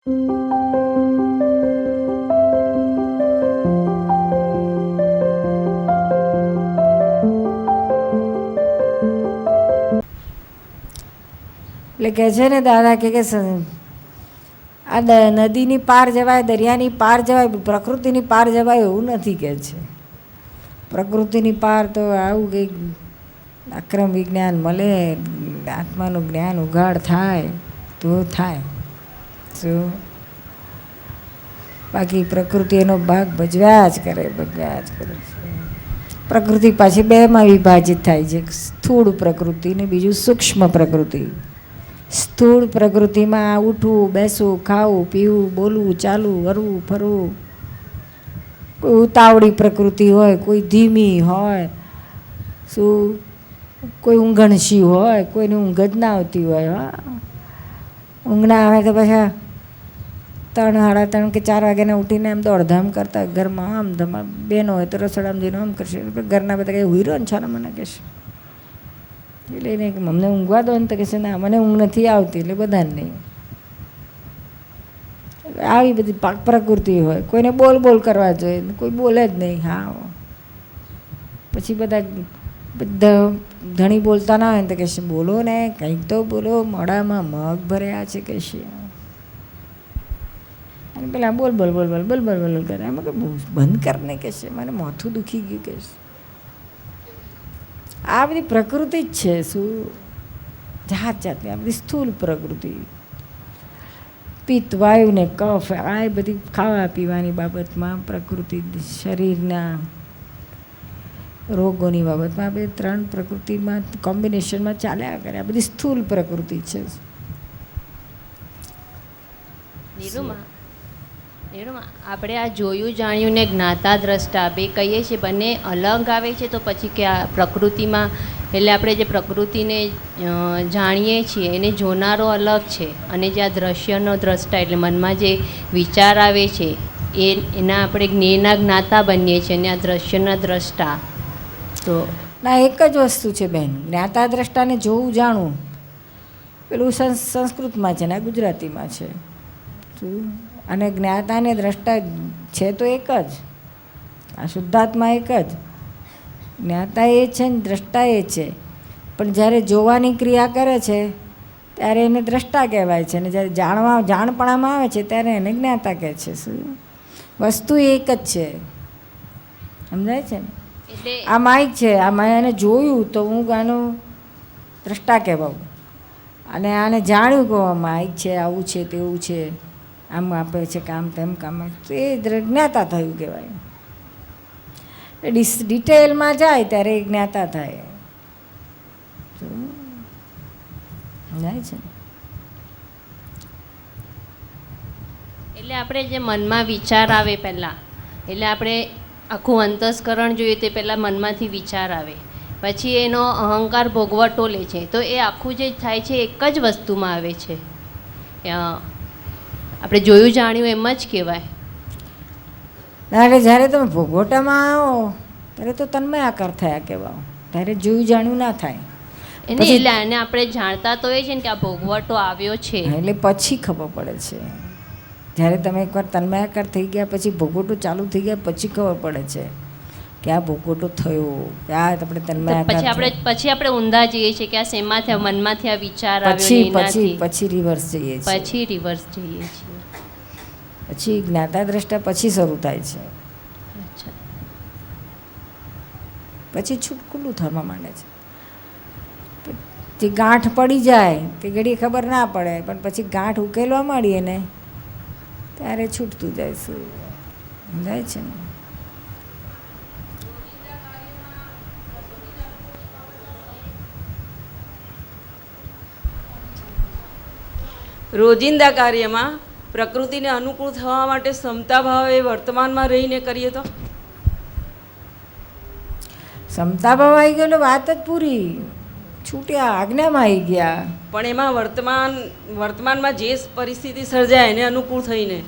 એટલે કહે છે ને દાદા કે આ નદીની પાર જવાય, દરિયાની પાર જવાય, પ્રકૃતિની પાર જવાય એવું નથી કહે છે. પ્રકૃતિની પાર તો આવું કંઈક અક્રમ વિજ્ઞાન મળે, આત્માનું જ્ઞાન ઉઘાડ થાય તો થાય. શું બાકી પ્રકૃતિ એનો ભાગ ભજવ્યા જ કરે, ભજવ્યા જ કરે. પ્રકૃતિ પાછી બેમાં વિભાજિત થાય છે, સ્થૂળ પ્રકૃતિ ને બીજું સૂક્ષ્મ પ્રકૃતિ. સ્થૂળ પ્રકૃતિમાં ઉઠવું, બેસવું, ખાવું, પીવું, બોલવું, ચાલવું, હરવું, ફરવું. કોઈ ઉતાવળી પ્રકૃતિ હોય, કોઈ ધીમી હોય, શું કોઈ ઊંઘણશી હોય, કોઈને ઊંઘ જ ના આવતી હોય. હા, ઊંઘ ના આવે તો પાછા 3, 3:30 કે 4 વાગ્યાને ઉઠીને એમ દોડધામ કરતા ઘરમાં. આમ ધમા બહેનો હોય તો રસોડામાં જઈને આમ કરશે, ઘરના બધા કંઈ હુઈ રહ્યો ને છાના મને કહેશે. એટલે નહીં કે અમને ઊંઘવા દો ને તો કહેશે ના મને ઊંઘ નથી આવતી, એટલે બધાને નહીં. આવી બધી પ્રકૃતિ હોય. કોઈને બોલ બોલ કરવા જોઈએ, કોઈ બોલે જ નહીં. હા, પછી બધા ધણી બોલતા ના હોય ને તો કહેશે બોલો ને, કંઈક તો બોલો, મોઢામાં મગ ભર્યા છે કહેશે. અને પેલા બોલ બોલ બોલ બોલ બોલ બોલ બોલ કરે. એમાં કે બંધ કરને કહેશે, મને માથું દુખી ગયું કહેશે. આ બધી પ્રકૃતિ જ છે. શું જાત જાતની આ બધી સ્થૂળ પ્રકૃતિ. પિત્ત, વાયુ ને કફ, આ બધી ખાવા પીવાની બાબતમાં પ્રકૃતિ, શરીરના રોગોની બાબતમાં આ બધી 3 પ્રકૃતિમાં કોમ્બિનેશનમાં ચાલ્યા કરે. આ બધી સ્થૂળ પ્રકૃતિ છે. આપણે આ જોયું જાણ્યું ને જ્ઞાતા દ્રષ્ટા બે કહીએ છીએ, બંને અલગ આવે છે. તો પછી કે આ પ્રકૃતિમાં એટલે આપણે જે પ્રકૃતિને જાણીએ છીએ એને જોનારો અલગ છે, અને જે આ દ્રશ્યનો દ્રષ્ટા એટલે મનમાં જે વિચાર આવે છે એના આપણે જ્ઞેયના જ્ઞાતા બનીએ છીએ, અને આ દ્રશ્યના દ્રષ્ટા. તો ના, એક જ વસ્તુ છે બેન. જ્ઞાતા દ્રષ્ટાને જોવું જાણવું પેલું સંસ્કૃતમાં છે ને આ ગુજરાતીમાં છે. અને જ્ઞાતાને દ્રષ્ટા છે તો એક જ. આ શુદ્ધાત્મા એક જ. જ્ઞાતા એ છે ને દ્રષ્ટા એ છે. પણ જ્યારે જોવાની ક્રિયા કરે છે ત્યારે એને દ્રષ્ટા કહેવાય છે, અને જ્યારે જાણપણામાં આવે છે ત્યારે એને જ્ઞાતા કહે છે. શું વસ્તુ એક જ છે, સમજાય છે ને? એટલે આ માઇક છે, આ મેં એને જોયું તો હું આનું દ્રષ્ટા કહેવાઉં, અને આને જાણ્યું કે માઇક છે, આવું છે, તેવું છે, આમ આપે છે કામ, તેમ કામ, તો એ જ્ઞાતા થયું કહેવાય. ડિટેલમાં જાય ત્યારે એ જ્ઞાતા થાય. જાય છે એટલે આપણે જે મનમાં વિચાર આવે પહેલાં, એટલે આપણે આખું અંતસ્કરણ જોઈએ તે પહેલાં મનમાંથી વિચાર આવે, પછી એનો અહંકાર ભોગવટો લે છે. તો એ આખું જે થાય છે એક જ વસ્તુમાં આવે છે. આપણે જોયું જાણ્યું એમ જ કહેવાય. એટલે જ્યારે તમે ભોગવટામાં આવો ત્યારે તો તન્મય આકાર થયા કહેવાય, ત્યારે જોયું જાણ્યું ના થાય. એને એટલે આને આપણે જાણતા તો એ છે ને કે આ ભોગવટો આવ્યો છે, એટલે પછી ખબર પડે છે. જ્યારે તમે એકવાર તન્મયાકાર થઈ ગયા પછી ભોગવટો ચાલુ થઈ ગયા પછી ખબર પડે છે કે આ ભોગવટો થયો, કે આ આપણે તન્મયાકાર. પછી આપણે ઊંધા જઈએ છીએ કે આ શેમાંથી મનમાંથી આ વિચાર આવ્યો, પછી રિવર્સ જઈએ છીએ. પછી જ્ઞાતા દ્રષ્ટા પછી શરૂ થાય છે. પછી છૂટકુલું થવા માંડે છે. જે ગાંઠ પડી જાય તે ઘડી ખબર ના પડે, પણ પછી ગાંઠ ઉકેલવા માંડીએ ને ત્યારે છૂટતું જાય. શું સમજાય છે ને? રોજિંદા કાર્યમાં પ્રકૃતિને અનુકૂળ થવા માટે ક્ષમતા ભાવે વર્તમાનમાં રહીને કરીએ તો? ક્ષમતા ભાવ આવી ગયેલો વાત જ પૂરી. છૂટ્યા, આજ્ઞામાં આવી ગયા. પણ એમાં વર્તમાનમાં જે પરિસ્થિતિ સર્જાય એને અનુકૂળ થઈને.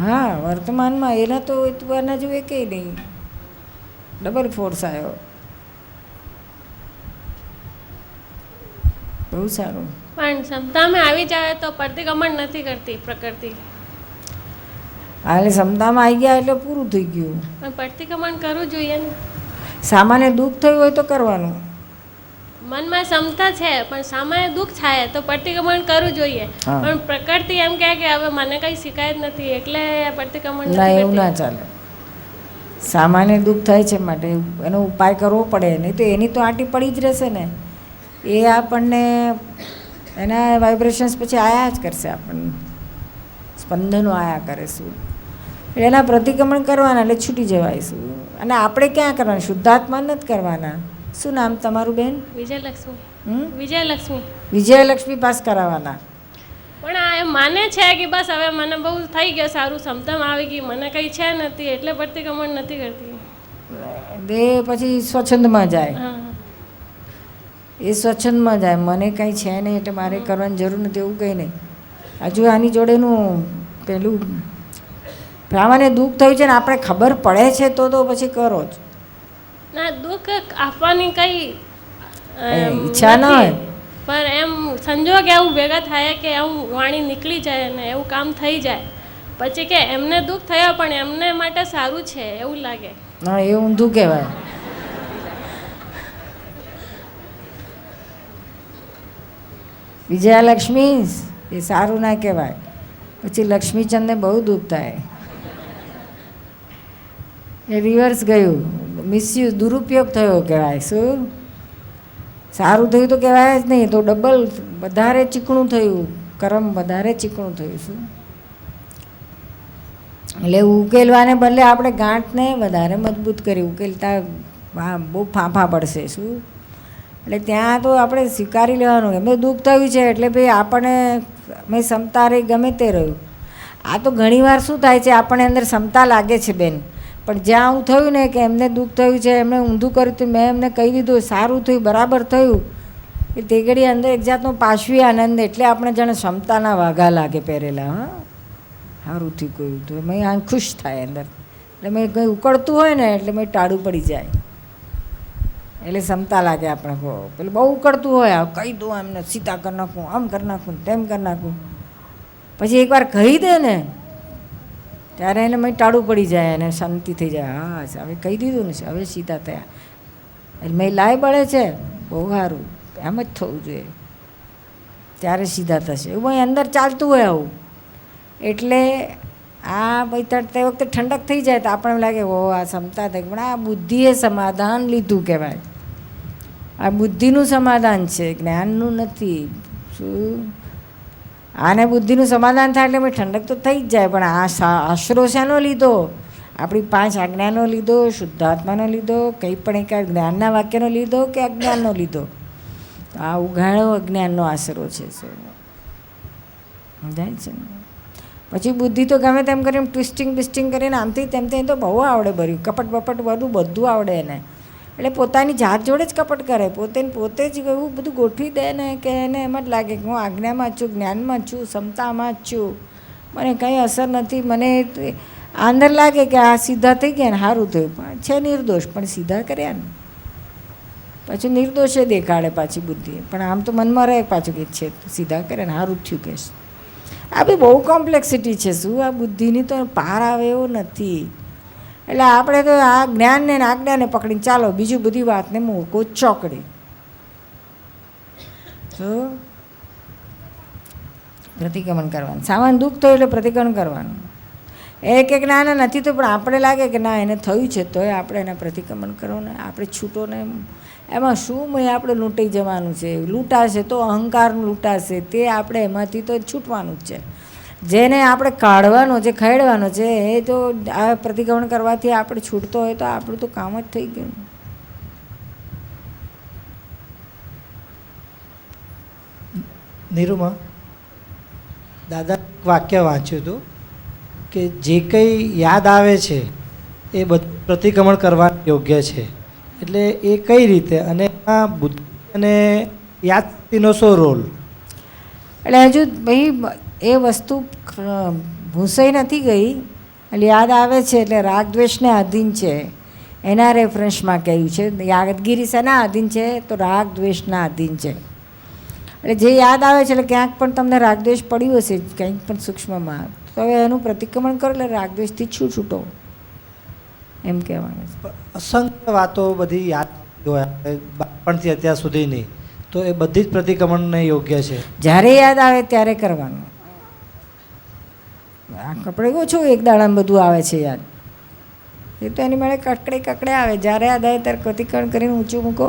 હા, વર્તમાનમાં એના તો એના જેવું એ કંઈ નહીં. ડબલ ફોર્સ આવ્યો. બહુ સારું. પણ ક્ષમતામાં આવી જાય તો પ્રતિક્રમણ નથી કરતી પ્રકૃતિ. હા એટલે ક્ષમતામાં આવી ગયા એટલે પૂરું થઈ ગયું. પણ પ્રતિક્રમણ કરવું જોઈએ ને. સામાન્ય દુઃખ થયું હોય તો કરવાનું. મનમાં ક્ષમતા છે પણ સામાન્ય દુઃખ થાય તો પ્રતિક્રમણ કરવું જોઈએ. હા. પણ પ્રકૃતિ એમ કહે કે હવે મને કઈ શિકાયત નથી એટલે પ્રતિક્રમણ ના નથી એવું ના કરતી. ચાલે. સામાન્ય દુઃખ થાય છે માટે એનો ઉપાય કરવો પડે, નહીં તો એની તો આંટી પડી જ રહેશે ને. એ આપણને એના વાઇબ્રેશન્સ પછી આયા જ કરશે, આપણને સ્પંદનો આયા કરે શું. એટલે એના પ્રતિક્રમણ કરવાના એટલે છૂટી જવાયશું. અને આપણે ક્યાં કરવાના? શુદ્ધાત્મા નથી કરવાના. શું નામ તમારું બેન? વિજયલક્ષ્મી. હમ? વિજયલક્ષ્મી. વિજયલક્ષ્મી પાસ કરાવવાના. પણ આ એમ માને છે કે બસ હવે મને બહુ થઈ ગયો, સારું ક્ષમતામાં આવી ગઈ, મને કંઈ છે નથી એટલે પ્રતિક્રમણ નથી કરતી. તે પછી સ્વચ્છંદમાં જાય. હા. એ સ્વચ્છંદમાં જાય. મને કંઈ છે નહીં એટલે મારે કરવાની જરૂર નથી એવું કંઈ નહીં. હજુ આની જોડેનું પેલું સામાન્ય દુઃખ થયું છે ને આપણે ખબર પડે છે તો પછી કરો જ. ના, દુઃખ આપવાની કઈ ઈચ્છા ના હોય. પણ એમ સંજોગ એવું ભેગા થાય કે એવું વાણી નીકળી જાય ને એવું કામ થઈ જાય પછી કે એમને દુઃખ થયો પણ એમને માટે સારું છે એવું લાગે. હા એ ઊંધું કહેવાય. વિજયાલક્ષ્મી એ સારું ના કહેવાય. પછી લક્ષ્મીચંદને બહુ દુઃખ થાય. એ રિવર્સ ગયું, મિસયુઝ, દુરુપયોગ થયો કહેવાય. શું સારું થયું તો કહેવાય જ નહીં, તો ડબલ વધારે ચીકણું થયું, કર્મ વધારે ચીકણું થયું. શું એટલે ઉકેલવાને બદલે આપણે ગાંઠને વધારે મજબૂત કરી ઉકેલતા બહુ ફાંફા પડશે. શું એટલે ત્યાં તો આપણે સ્વીકારી લેવાનું એમને દુઃખ થયું છે એટલે ભાઈ આપણને મેં ક્ષમતા રહી ગમે તે રહ્યું. આ તો ઘણીવાર શું થાય છે આપણને અંદર ક્ષમતા લાગે છે બેન, પણ જ્યાં હું થયું ને કે એમને દુઃખ થયું છે, એમને ઊંધું કર્યું હતું, મેં એમને કહી દીધું સારું થયું બરાબર થયું, એ તે ઘડી અંદર એક જાતનો પાશવી આનંદ, એટલે આપણે જાણે ક્ષમતાના વાઘા લાગે પહેરેલા. હા સારું થયું કહ્યું તો મેં આ ખુશ થાય અંદર. એટલે મેં કંઈ ઉકળતું હોય ને એટલે મેં ટાળું પડી જાય, એટલે ક્ષમતા લાગે આપણે. પેલું બહુ ઉકળતું હોય કહી દઉં એમને, સીતા કરી નાખું, આમ કરી નાખું, તેમ કરી નાખું. પછી એકવાર કહી દે ને ત્યારે એને મેં ટાળું પડી જાય અને શાંતિ થઈ જાય. હા હવે કહી દીધું ને હવે સીધા થયા, એટલે મેં લાય બળે છે બહુ સારું, એમ જ થવું જોઈએ ત્યારે સીધા થશે. એવું ભાઈ અંદર ચાલતું હોય આવું. એટલે આ ભાઈ તે વખતે ઠંડક થઈ જાય તો આપણને લાગે ઓ આ ક્ષમતા થઈ, પણ આ બુદ્ધિએ સમાધાન લીધું કહેવાય. આ બુદ્ધિનું સમાધાન છે, જ્ઞાનનું નથી. શું આને બુદ્ધિનું સમાધાન થાય એટલે મેં ઠંડક તો થઈ જ જાય, પણ આ આશરો શેનો લીધો? આપણી 5 આજ્ઞાનો લીધો, શુદ્ધાત્માનો લીધો, કંઈ પણ એક જ્ઞાનના વાક્યનો લીધો કે અજ્ઞાનનો લીધો? આ ઉઘાડો અજ્ઞાનનો આશરો છે. સમજાય છે ને? પછી બુદ્ધિ તો ગમે તેમ કરીને ટ્વિસ્ટિંગ બિસ્ટિંગ કરીને આમથી તેમથી તો બહુ આવડે, ભર્યું કપટ બપટ બધું આવડે એને. એટલે પોતાની જાત જોડે જ કપટ કરે, પોતે જ એવું બધું ગોઠવી દે ને કે એને એમ જ લાગે કે હું આજ્ઞામાં જ છું, જ્ઞાનમાં જ છું, ક્ષમતામાં જ છું, મને કંઈ અસર નથી. મને અંદર લાગે કે આ સીધા થઈ ગયા ને સારું થયું, પણ છે નિર્દોષ, પણ સીધા કર્યા ને પાછું નિર્દોષે દેખાડે પાછી બુદ્ધિ, પણ આમ તો મનમાં રહે પાછું કે છે સીધા કરે ને સારું થયું કે. આ બી બહુ કોમ્પ્લેક્સિટી છે. શું આ બુદ્ધિની તો પાર આવે એવો નથી. એટલે આપણે તો આ જ્ઞાનને ને આજ્ઞાને પકડીને ચાલો, બીજું બધી વાતને મૂકો ચોકડી. તો પ્રતિક્રમણ કરવાનું. સામાન્ય દુઃખ થયું એટલે પ્રતિક્રમણ કરવાનું. એક ના નથી તો પણ આપણે લાગે કે ના એને થયું છે તોય આપણે એને પ્રતિક્રમણ કરો ને આપણે છૂટો ને એમાં શું મેં આપણે લૂંટાઈ જવાનું છે. લૂંટાશે તો અહંકાર લૂંટાશે, તે આપણે એમાંથી તો છૂટવાનું જ છે. જેને આપણે કાઢવાનો છે, ખેડવાનો છે, એ તો આ પ્રતિક્રમણ કરવાથી આપણે છૂટતો હોય તો આપણું તો કામ જ થઈ ગયું. નીરુમાં દાદા વાક્ય વાંચ્યું હતું કે જે કંઈ યાદ આવે છે એ બધું પ્રતિક્રમણ કરવા યોગ્ય છે. એટલે એ કઈ રીતે અને એમાં બુદ્ધિ અને યાદશક્તિનો શું રોલ? એટલે હજુ ભાઈ એ વસ્તુ ભૂસાઈ નથી ગઈ, એટલે યાદ આવે છે એટલે રાગ દ્વેષને આધીન છે. એના રેફરન્સમાં કહ્યું છે યાદગીરી શેના આધીન છે? તો રાગ દ્વેષના આધીન છે. એટલે જે યાદ આવે છે એટલે ક્યાંક પણ તમને રાગદ્વેષ પડ્યું હશે કંઈક પણ સૂક્ષ્મમાં, તો હવે એનું પ્રતિક્રમણ કરો એટલે રાગદ્વેષથી છૂટો એમ કહેવાનું છે. અસંખ્ય વાતો બધી યાદ હોય બાળપણથી અત્યાર સુધીની, તો એ બધી જ પ્રતિક્રમણને યોગ્ય છે. જ્યારે યાદ આવે ત્યારે કરવાનું. આપણે ઓછું એક દાડામાં બધું આવે છે યાદ, એ તો એની મળે કકડે આવે. જ્યારે યાદ આવે ત્યારે પ્રતિક્રમણ કરીને ઊંચું મૂકો.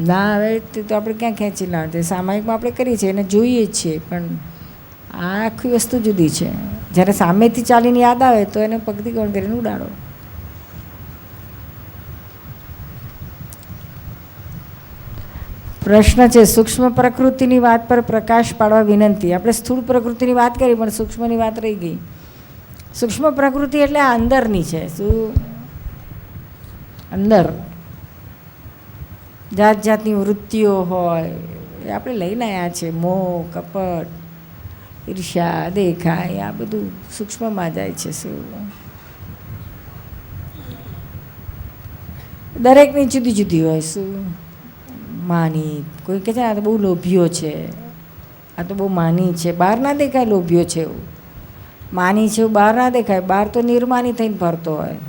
ના આવે તે તો આપણે ક્યાં ખેંચી લાવે. સામાયિકમાં આપણે કરીએ છીએ એને જોઈએ જ છીએ, પણ આ આખી વસ્તુ જુદી છે. જ્યારે સામેથી ચાલીને યાદ આવે તો એને પ્રતિક્રમણ કરીને ઉડાડો. પ્રશ્ન છે, સૂક્ષ્મ પ્રકૃતિની વાત પર પ્રકાશ પાડવા વિનંતી. આપણે સ્થૂળ પ્રકૃતિની વાત કરી પણ સૂક્ષ્મની વાત રહી ગઈ. સૂક્ષ્મ પ્રકૃતિ એટલે આ અંદરની છે. શું? અંદર જાત જાતની વૃત્તિઓ હોય એ આપણે લઈને આવ્યા છે. મોહ, કપટ, ઈર્ષ્યા, દેખાય, આ બધું સૂક્ષ્મમાં જાય છે. શું? દરેકની જુદી જુદી હોય. શું? માની, કોઈ કહે છે આ તો બહુ લોભીઓ છે, આ તો બહુ માની છે. બહાર ના દેખાય લોભીઓ છે એવું. માની છે એવું બહાર ના દેખાય. બહાર તો નિર્માની થઈને ફરતો હોય,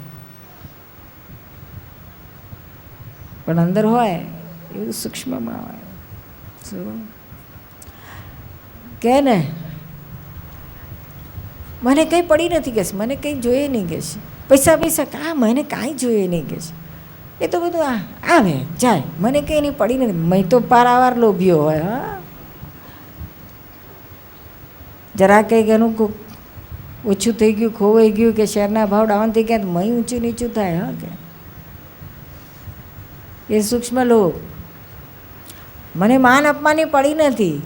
પણ અંદર હોય એવું સૂક્ષ્મમાં હોય. શું કે ને, મને કંઈ પડી નથી કહેશે, મને કંઈ જોઈએ નહીં કહેશે. પૈસા મને કાંઈ જોઈએ નહીં કહેશે. એ તો બધું આવે જાય, મને કંઈ નહીં પડી નથી. મેં તો પારાવાર લોભીઓ હોય. હા, જરા કંઈક એનું ઓછું થઈ ગયું, ખોવાઈ ગયું, કે શેરના ભાવ ડાઉન થઈ ગયા, મય ઊંચું નીચું થાય. હા, કે એ સૂક્ષ્મ લોભ. મને માન અપમાનની પડી નથી,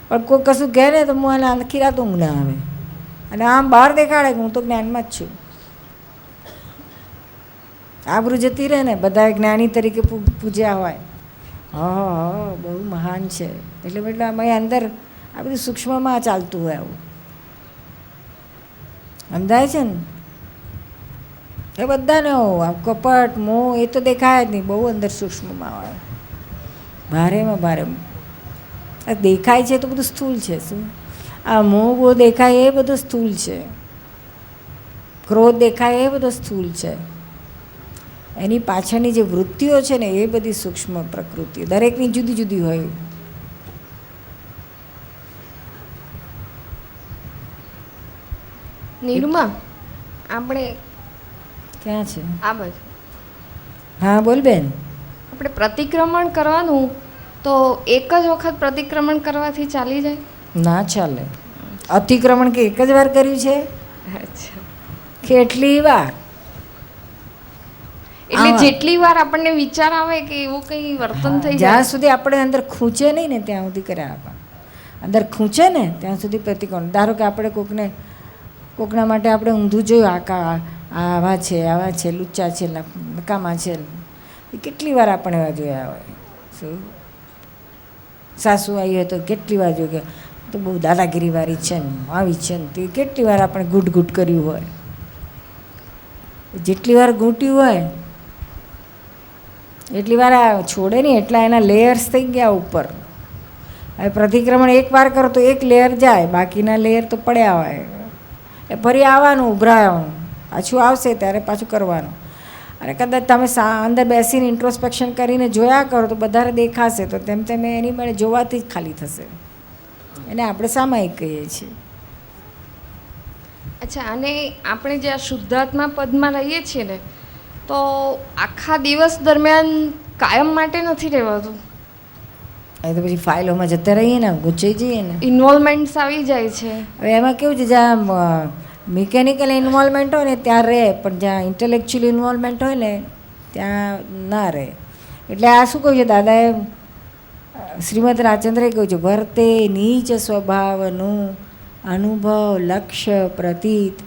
પણ કોઈ કશું કહે ને તો હું આને આખી રાત ઊંઘ ના આવે, અને આમ બહાર દેખાડે કે હું તો જ્ઞાનમાં જ છું. આબરૂ જતી રહે ને, બધા જ્ઞાની તરીકે પૂજ્યા હોય. હા, બહુ મહાન છે એટલે અમે અંદર આ બધું સૂક્ષ્મમાં ચાલતું હોય. આવું સમજાય છે ને? એ બધાને આ કપટ, મોહ એ તો દેખાય જ નહીં, બહુ અંદર સૂક્ષ્મમાં હોય. ભારેમાં ભારે દેખાય છે તો બધું સ્થૂળ છે. શું? આ મોહ બહુ દેખાય એ બધું સ્થૂળ છે. ક્રોધ દેખાય એ બધો સ્થૂળ છે. એની પાછળની જે વૃત્તિઓ છે ને એ બધી સૂક્ષ્મ પ્રકૃતિ, દરેકની જુદી જુદી હોય. નીરુમા, આપણે ક્યાં છે? આ બાજુ હા બોલ બેન. આપણે પ્રતિક્રમણ કરવાનું, તો એક જ વખત પ્રતિક્રમણ કરવાથી ચાલી જાય? ના ચાલે. અતિક્રમણ કે એક જ વાર કર્યું છે? અચ્છા, કેટલી વાર? એટલે જેટલી વાર આપણને વિચાર આવે કે એવું કંઈ વર્તન થઈ જાય, જ્યાં સુધી આપણે અંદર ખૂંચે નહીં ને ત્યાં સુધી કર્યા. આપણે અંદર ખૂંચે ને ત્યાં સુધી પ્રતિક્રમણ. ધારો કે આપણે કોકના માટે આપણે ઊંધું જોયું, આવા છે, લુચ્ચા છે, નકામા છે, એ કેટલી વાર આપણે એવા જોયા હોય. શું? સાસુ આવી હોય તો કેટલી વાર જોયું કે તો બહુ દાદાગીરીવાળી છે ને, આવી છે ને, તે કેટલી વાર આપણે ઘૂંટ કર્યું હોય. જેટલી વાર ઘૂંટ્યું હોય એટલી વાર છોડે નહીં, એટલા એના લેયર્સ થઈ ગયા ઉપર. હવે પ્રતિક્રમણ એક વાર કરો તો એક લેયર જાય, બાકીના લેયર તો પડ્યા હોય. એ ફરી આવવાનું, ઉભરાવાનું, પાછું આવશે ત્યારે પાછું કરવાનું. અને કદાચ તમે અંદર બેસીને ઇન્ટ્રોસ્પેક્શન કરીને જોયા કરો તો વધારે દેખાશે. તો તેમ તેમ એની મળે જોવાથી જ ખાલી થશે. એને આપણે સામાયિક કહીએ છીએ. અચ્છા, અને આપણે જે આ શુદ્ધાત્મા પદમાં રહીએ છીએ ને, તો આખા દિવસ દરમિયાન કાયમ માટે નથી રહેવાતું. એ તો પછી ફાઇલોમાં જતા રહીએ ને, ગુચાઈ જઈએ ને, ઇન્વોલ્વમેન્ટ્સ આવી જાય છે. હવે એમાં કેવું છે, જ્યાં મિકેનિકલ ઇન્વોલ્વમેન્ટ હોય ને ત્યાં રહે, પણ જ્યાં ઇન્ટેલેક્ચ્યુઅલ ઇન્વોલ્વમેન્ટ હોય ને ત્યાં ના રહે. એટલે આ શું કહ્યું છે દાદાએ, શ્રીમદ રાજચંદ્રએ કહ્યું છે, વર્તે નીચ સ્વભાવનું અનુભવ લક્ષ્ય પ્રતીત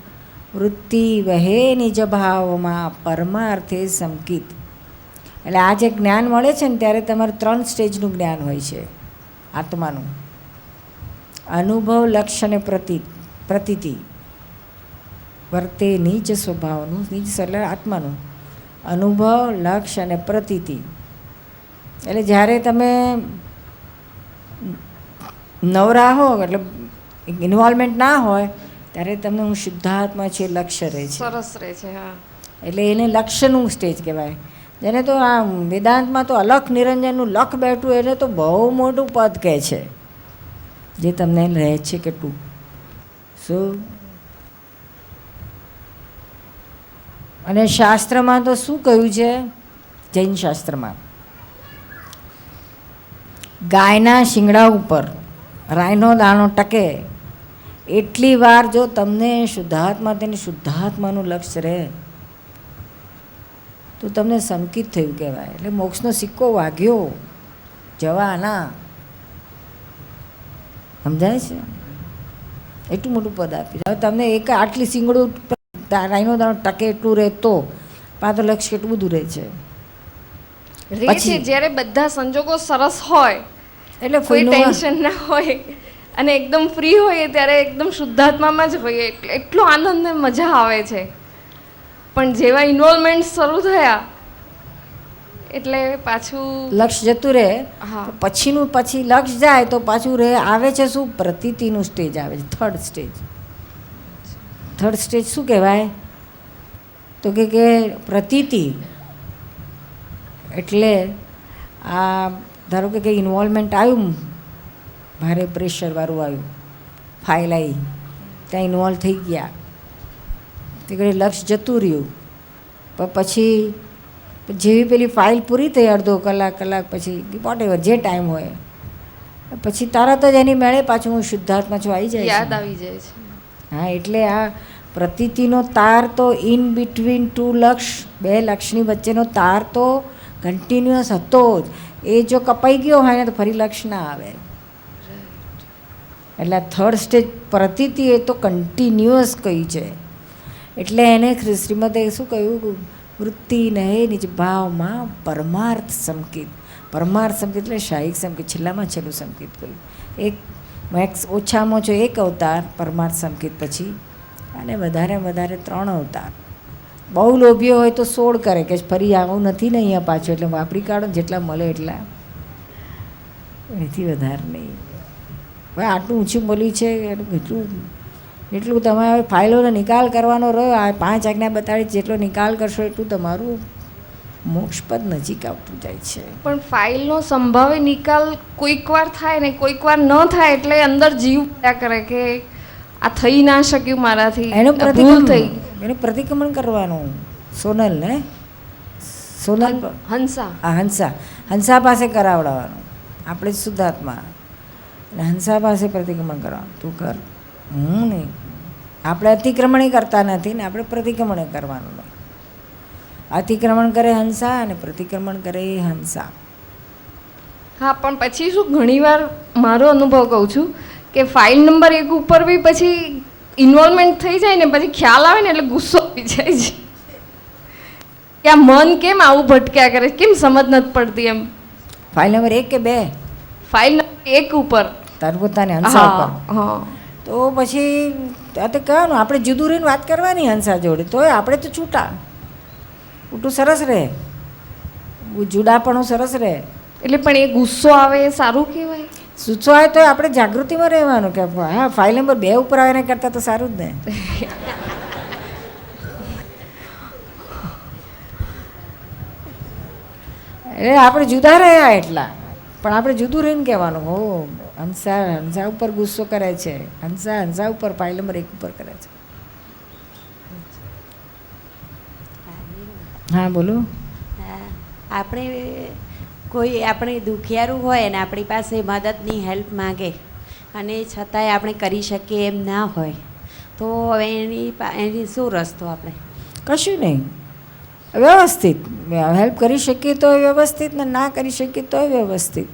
વૃત્તિ વહે નિજ ભાવમાં પરમાર્થે સંકિત. એટલે આ જે જ્ઞાન મળે છે ને ત્યારે તમારે 3 સ્ટેજનું જ્ઞાન હોય છે આત્માનું. અનુભવ, લક્ષ્ય અને પ્રતીતિ. વર્તે નીચ સ્વભાવનું, નીચ એટલે આત્માનું, અનુભવ, લક્ષ્ય અને પ્રતીતિ. એટલે જ્યારે તમે નવરા હો એટલે ઇન્વોલ્વમેન્ટ ના હોય ત્યારે તમને હું શુદ્ધાત્મા છે લક્ષ્ય રહે છે. સરસ રહે છે. હા, એટલે એને લક્ષ્યનું સ્ટેજ કહેવાય. જેને તો આ વેદાંતમાં તો અલખ નિરંજનનું લખ બેઠું એને તો બહુ મોટું પદ કહે છે, જે તમને રહે છે કેટલું. શું અને શાસ્ત્રમાં તો શું કહ્યું છે? જૈન શાસ્ત્રમાં ગાયના શિંગડા ઉપર રાયનો દાણો ટકે એટલી વાર જો તમને શુદ્ધાત્મા તેની શુદ્ધાત્માનું લક્ષ્ય રહે તો તમને સંકિત થયું કહેવાય. એટલે મોક્ષનો સિક્કો વાગ્યો જવાના. સમજાય છે? એટલું મોટું પદ આપી. હવે તમને એક આટલી શિંગડું રાયનો દાણો ટકે એટલું રહે તો પાછો લક્ષ્ય કેટલું બધું રહે છે. રહે છે જ્યારે બધા સંજોગો સરસ હોય, એટલે કોઈ ફઈનો ટેન્શન ના હોય અને એકદમ ફ્રી હોઈએ ત્યારે એકદમ શુદ્ધાત્મામાં જ હોઈએ એટલે એટલો આનંદ ને મજા આવે છે. પણ જેવા ઇન્વોલ્વમેન્ટ શરૂ થયા એટલે પાછું લક્ષ્ય જતું રહે. હા. પછી લક્ષ્ય જાય તો પાછું રહે આવે છે શું? પ્રતીતિનું સ્ટેજ આવે છે, થર્ડ સ્ટેજ. થર્ડ સ્ટેજ શું કહેવાય? તો કે પ્રતીતિ એટલે આ ધારો કે કંઈ ઇન્વોલ્વમેન્ટ આવ્યું, ભારે પ્રેશરવાળું આવ્યું, ફાઇલ આવી, ત્યાં ઇન્વોલ્વ થઈ ગયા, તે ઘડી લક્ષ્ય જતું રહ્યું. પણ પછી જેવી પેલી ફાઇલ પૂરી થઈ અડધો કલાક પછી વોટેવર જે ટાઈમ હોય પછી તરત જ એની મેળે પાછું હું શુદ્ધાત્મા છું આવી જાય યાદ છે. આવી જાય છે. હા, એટલે આ પ્રતીતિનો તાર તો ઇન બિટવીન ટુ લક્ષ, બે લક્ષની વચ્ચેનો તાર તો કન્ટિન્યુઅસ હતો જ. એ જો કપાઈ ગયો હોય ને તો ફરી લક્ષ ના આવે. એટલે થર્ડ સ્ટેજ પ્રતીતિ એ તો કન્ટિન્યુઅસ કહી છે. એટલે એને શ્રીમદે શું કહ્યું? વૃત્તિ નહે નિજ ભાવમાં પરમાર્થ સંકિત. પરમાર્થ સંકિત એટલે શાહિક સંકિત, છેલ્લામાં છેલ્લું સંકિત કહ્યું. એક મેક્સ ઓછામાં ઓછો એક અવતાર પરમાર્થ સંકિત પછી, અને વધારે 3 અવતાર. બહુ લોભીઓ હોય તો 16 કરે કે ફરી આવું નથી ને અહીંયા પાછું, એટલે વાપરી કાઢો જેટલા મળે એટલા, એથી વધારે નહીં. હવે આટલું ઊંચું બોલ્યું છે એટલું તમે હવે ફાઇલોનો નિકાલ કરવાનો રહ્યો. આ 5 આજ્ઞા બતાડી જેટલો નિકાલ કરશો એટલું તમારું મોક્ષપદ નજીક આવતું જાય છે. પણ ફાઇલનો સંભાવે નિકાલ કોઈક વાર થાય ને કોઈક વાર ન થાય એટલે અંદર જીવ પડ્યા કરે કે આ થઈ ના શક્યું મારાથી, એનું ભૂલ થઈ. એનું પ્રતિક્રમણ કરવાનું. સોનલ ને સોનલ હંસા આ હંસા પાસે કરાવડાવવાનું. આપણે જ શુદ્ધાત્મા અને હંસા પાસે પ્રતિક્રમણ કરવાનું. તું કર, હું નહીં. આપણે અતિક્રમણ કરતા નથી ને આપણે પ્રતિક્રમણ કરવાનું નહીં. અતિક્રમણ કરે હંસા અને પ્રતિક્રમણ કરે હંસા. હા, પણ પછી શું ઘણીવાર મારો અનુભવ કહું છું કે ફાઇલ નંબર 1 ઉપર બી પછી ઇન્વોલ્વમેન્ટ થઈ જાય ને પછી ખ્યાલ આવે ને એટલે ગુસ્સો આવી જાય છે કે આ મન કેમ આવું ભટક્યા કરે, કેમ સમજ નથી પડતી એમ. ફાઇલ નંબર 1 કે 2? ફાઇલ નંબર 1 ઉપર. તારું પોતાને હંસા ઉપર. હા, તો પછી આ તો કહેવાનું આપણે જુદું રહીને વાત કરવાની હંસા જોડે, તોય આપણે તો છૂટા ઉટું સરસ રહે, જુદાપણું સરસ રહે. એટલે પણ એ ગુસ્સો આવે એ સારું કહેવાય. સૂચો આવે તો આપણે જાગૃતિમાં રહેવાનું કે હા ફાઇલ નંબર 2 ઉપર આવે એના કરતાં તો સારું જ ને. એટલે આપણે જુદા રહ્યા એટલા, પણ આપણે જુદું રહીને કહેવાનું હો હંસા ઉપર ગુસ્સો કરે છે, હંસા ઉપર ફાઇલ નંબર 1 ઉપર કરે છે. હા બોલો. આપણે કોઈ આપણે દુખિયારું હોય ને આપણી પાસે મદદની હેલ્પ માગે અને છતાંય આપણે કરી શકીએ એમ ના હોય તો હવે એની શું રસ્તો? આપણે કશું નહીં, વ્યવસ્થિત હેલ્પ કરી શકીએ તો વ્યવસ્થિત, ને ના કરી શકીએ તો વ્યવસ્થિત.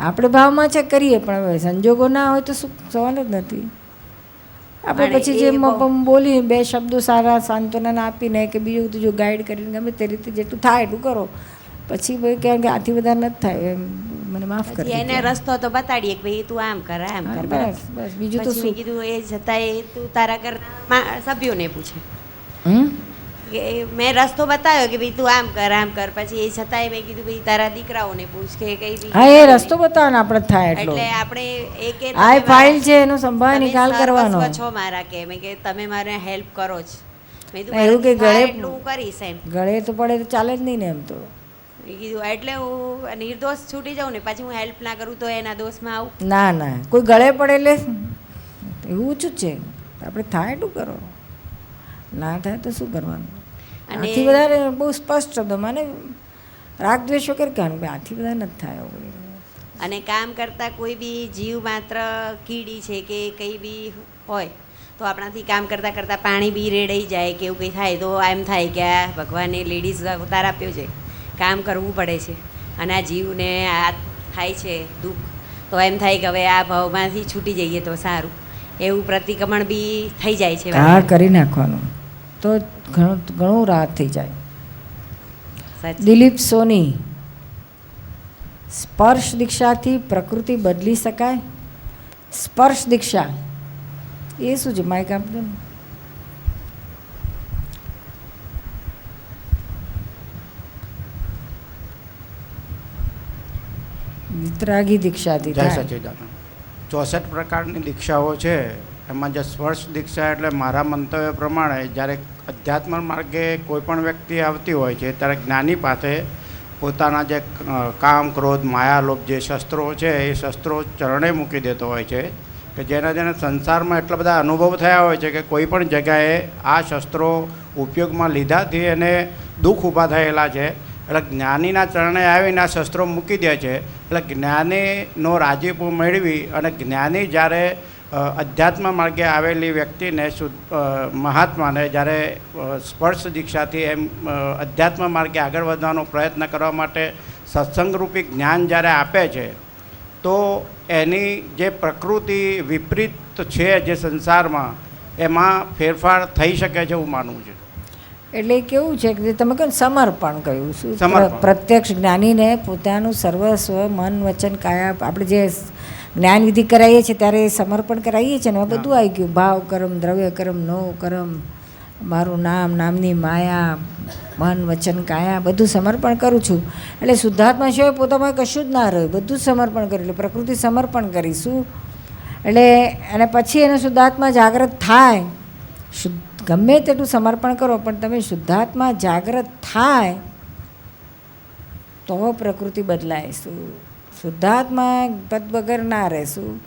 આપણે ભાવમાં છે કરીએ, પણ હવે સંજોગો ના હોય તો શું સવાલ જ નથી. આપણે પછી જે બોલી 2 શબ્દો સારા સાંત્વના આપીને કે બીજું ત્રીજું ગાઈડ કરીને ગમે તે રીતે જેટલું થાય એટલું કરો. પછી ભાઈ કહેવાય કે આથી વધારે નથી થાય એમ મને માફ કરી એને રસ્તો તો બતાડીએ કે ભાઈ તું આમ કર આમ કર. બસ બીજું તો પછી શું. મેં કીધું એ છતાંય તું તારા ઘરના સભ્યોને પૂછે. મેં રસ્તો બતાવ્યો કે ભાઈ તું આમ કર પછી એ છતાંય મેં કીધું ભાઈ તારા દીકરાઓને પૂછ કે કઈ બી હા, એ રસ્તો બતાવો ને આપણે થાય એટલો. એટલે આપણે એ કે આ ફાઇલ છે એનો સંભાળ તમે નિકાલ કરવાનો. સર્વસ્વ છો મારા કે મેં કે તમે મારે હેલ્પ કરો જ. મેં કીધું એવું કે મારાથી થાય ગળે- એટલું હું કરીશ એમ. ગળે તો પડે તો ચાલે જ નહીં ને એમ તો. મેં કીધું એટલે હું નિર્દોષ છૂટી જાઉં ને પછી હું હેલ્પ ના કરું તો એના દોષમાં આવું. ના ના, કોઈ ગળે પડે એટલે એવું ઊંચું જ છે. આપણે થાય એટલું કરો, ના થાય તો શું કરવાનું. અને- આથી વધારે બહુ સ્પષ્ટ શબ્દો મને રાગ દ્વેષ વગેરે કહેવાનું ભાઈ આથી વધારે નથી થાય એવું. અને કામ કરતા કોઈ બી જીવ માત્ર કીડી છે કે કંઈ બી હોય તો આપણાથી કામ કરતાં કરતાં પાણી બી રેડાઈ જાય કે એવું કંઈ થાય તો એમ થાય કે આ ભગવાને લેડીઝ અવતાર આપ્યો છે, કામ કરવું પડે છે અને આ જીવને આ થાય છે દુઃખ તો એમ થાય કે હવે આ ભાવમાંથી છૂટી જઈએ તો સારું, એવું પ્રતિક્રમણ બી થઈ જાય છે. હા, કરી નાખવાનું તો ઘણું ઘણું રાહત થઈ જાય. સાચી. દિલીપ સોની, સ્પર્શ દીક્ષાથી પ્રકૃતિ બદલી શકાય? સ્પર્શ દીક્ષા એ શું છે? માઇક આપજો ને. વિતરાગી દીક્ષાથી જય થાય. સચિદાનંદ. 64 પ્રકારની દીક્ષાઓ છે, એમાં જે સ્પર્શ દીક્ષા એટલે મારા મંતવ્ય પ્રમાણે જ્યારે અધ્યાત્મ માર્ગે કોઈ પણ વ્યક્તિ આવતી હોય છે ત્યારે જ્ઞાની પાસે પોતાના જે કામ, ક્રોધ, માયા, લોભ જે શસ્ત્રો છે એ શસ્ત્રો ચરણે મૂકી દેતો હોય છે કે જેને સંસારમાં એટલા બધા અનુભવ થયા હોય છે કે કોઈ પણ જગ્યાએ આ શસ્ત્રો ઉપયોગમાં લીધાથી એને દુઃખ ઊભા થયેલા છે. એટલે જ્ઞાનીના ચરણે આવીને આ શસ્ત્રો મૂકી દે છે. એટલે જ્ઞાનીનો રાજીપો મેળવી અને જ્ઞાની જ્યારે અધ્યાત્મ માર્ગે આવેલી વ્યક્તિને મહાત્માને જ્યારે સ્પર્શ દીક્ષાથી એમ અધ્યાત્મ માર્ગે આગળ વધવાનો પ્રયત્ન કરવા માટે સત્સંગરૂપી જ્ઞાન જ્યારે આપે છે તો એની જે પ્રકૃતિ વિપરીત છે જે સંસારમાં એમાં ફેરફાર થઈ શકે છે એવું માનવું છે. એટલે કેવું છે કે તમે કહો સમર્પણ કહ્યું શું? સમર્પણ. પ્રત્યક્ષ જ્ઞાનીને પોતાનું સર્વસ્વ મન વચન કાયા આપણે જે જ્ઞાન વિધિ કરાવીએ છીએ ત્યારે સમર્પણ કરાવીએ છીએ ને એમાં બધું આવી ગયું. ભાવ કર્મ, દ્રવ્ય કર્મ, નો કર્મ, મારું નામ, નામની માયા, મન વચન કાયા બધું સમર્પણ કરું છું. એટલે શુદ્ધાત્મા સિવાય પોતામાં કશું જ ના રહ્યું, બધું જ સમર્પણ કર્યું. એટલે પ્રકૃતિ સમર્પણ કરીશું એટલે અને પછી એને શુદ્ધાત્મા જાગૃત થાય. ગમે તેટલું સમર્પણ કરો પણ તમે શુદ્ધાત્મા જાગૃત થાય તો પ્રકૃતિ બદલાય. શુદ્ધાત્મા પદ વગર ના રહેશું.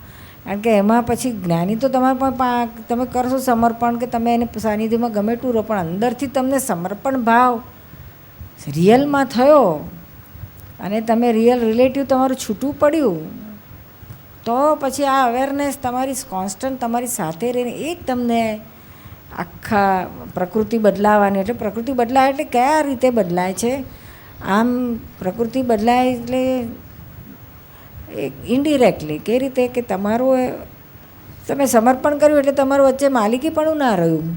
કારણ કે એમાં પછી જ્ઞાની તો તમારે પણ તમે કરશો સમર્પણ કે તમે એને સાનિધ્યમાં ગમે એટલું રહો પણ અંદરથી તમને સમર્પણ ભાવ રિયલમાં થયો અને તમે રિયલ રિલેટિવ તમારું છૂટું પડ્યું તો પછી આ અવેરનેસ તમારી કોન્સ્ટન્ટ તમારી સાથે રહીને એ જ તમને આખા પ્રકૃતિ બદલાવાની. એટલે પ્રકૃતિ બદલાય એટલે કયા રીતે બદલાય છે? આમ પ્રકૃતિ બદલાય એટલે ઇનડિરેક્ટલી કઈ રીતે કે તમારું તમે સમર્પણ કર્યું એટલે તમારું વચ્ચે માલિકીપણું ના રહ્યું,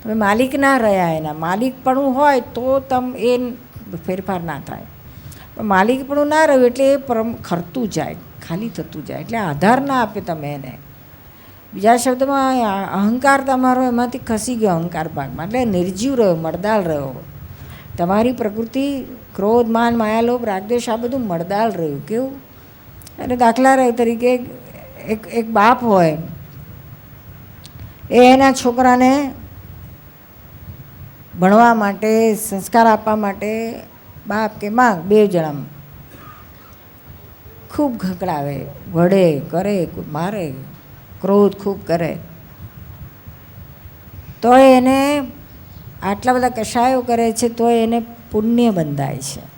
તમે માલિક ના રહ્યા. એના માલિકપણું હોય તો એ ફેરફાર ના થાય. પણ માલિકપણું ના રહ્યું એટલે એ ખરતું જાય, ખાલી થતું જાય. એટલે આધાર ના આપે તમે એને. બીજા શબ્દમાં અહંકાર તમારો એમાંથી ખસી ગયો, અહંકાર ભાગમાં એટલે નિર્જીવ રહ્યો, મળદાલ રહ્યો. તમારી પ્રકૃતિ ક્રોધ, માન, માયા, લોભ, રાગદ્વેષ આ બધું મળદાલ રહ્યું. કેવું? અને દાખલા તરીકે એક બાપ હોય એ એના છોકરાને ભણવા માટે, સંસ્કાર આપવા માટે બાપ કે માં બે જણા ખૂબ ઘકડાવે, વઢે, કરે, મારે, ક્રોધ ખૂબ કરે તો એને આટલા બધા કશાયો કરે છે તો એને પુણ્ય બંધાય છે.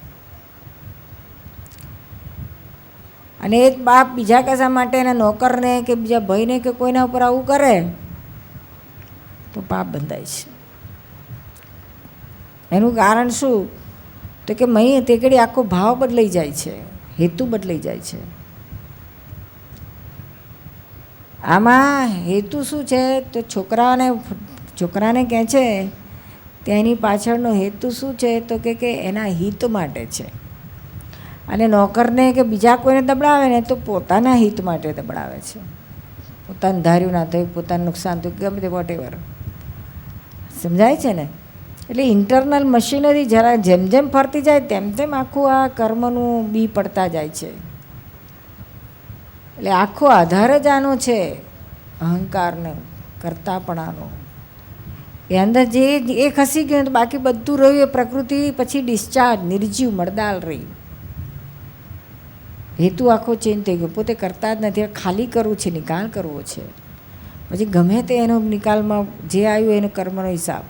અને એ બાપ બીજા કશા માટે એના નોકરને કે બીજા ભાઈને કે કોઈના ઉપર આવું કરે તો પાપ બંધાય છે. એનું કારણ શું? તો કે મહી તે ઘડી આખો ભાવ બદલાઈ જાય છે, હેતુ બદલાઈ જાય છે. આમાં હેતુ શું છે? તો છોકરાને કહે છે તેની પાછળનો હેતુ શું છે? તો કે એના હિત માટે છે. અને નોકરને કે બીજા કોઈને દબડાવે ને તો પોતાના હિત માટે દબડાવે છે. પોતાનું ધાર્યું ના થયું, પોતાનું નુકસાન થયું, ગમે તે વોટ એવર. સમજાય છે ને? એટલે ઇન્ટરનલ મશીનરી જરા જેમ જેમ ફરતી જાય તેમ તેમ આખું આ કર્મનું બી પડતા જાય છે. એટલે આખો આધાર જ આનો છે, અહંકારનો, કરતાપણાનો. એ અંદર જે એ ખસી ગયું તો બાકી બધું રહ્યું એ પ્રકૃતિ પછી ડિસ્ચાર્જ, નિર્જીવ મળદાલ રહી. હેતુ આખો ચેન્જ થઈ ગયો, પોતે કરતા જ નથી, ખાલી કરવું છે, નિકાલ કરવો છે. પછી ગમે તે એનો નિકાલમાં જે આવ્યું એનો કર્મનો હિસાબ,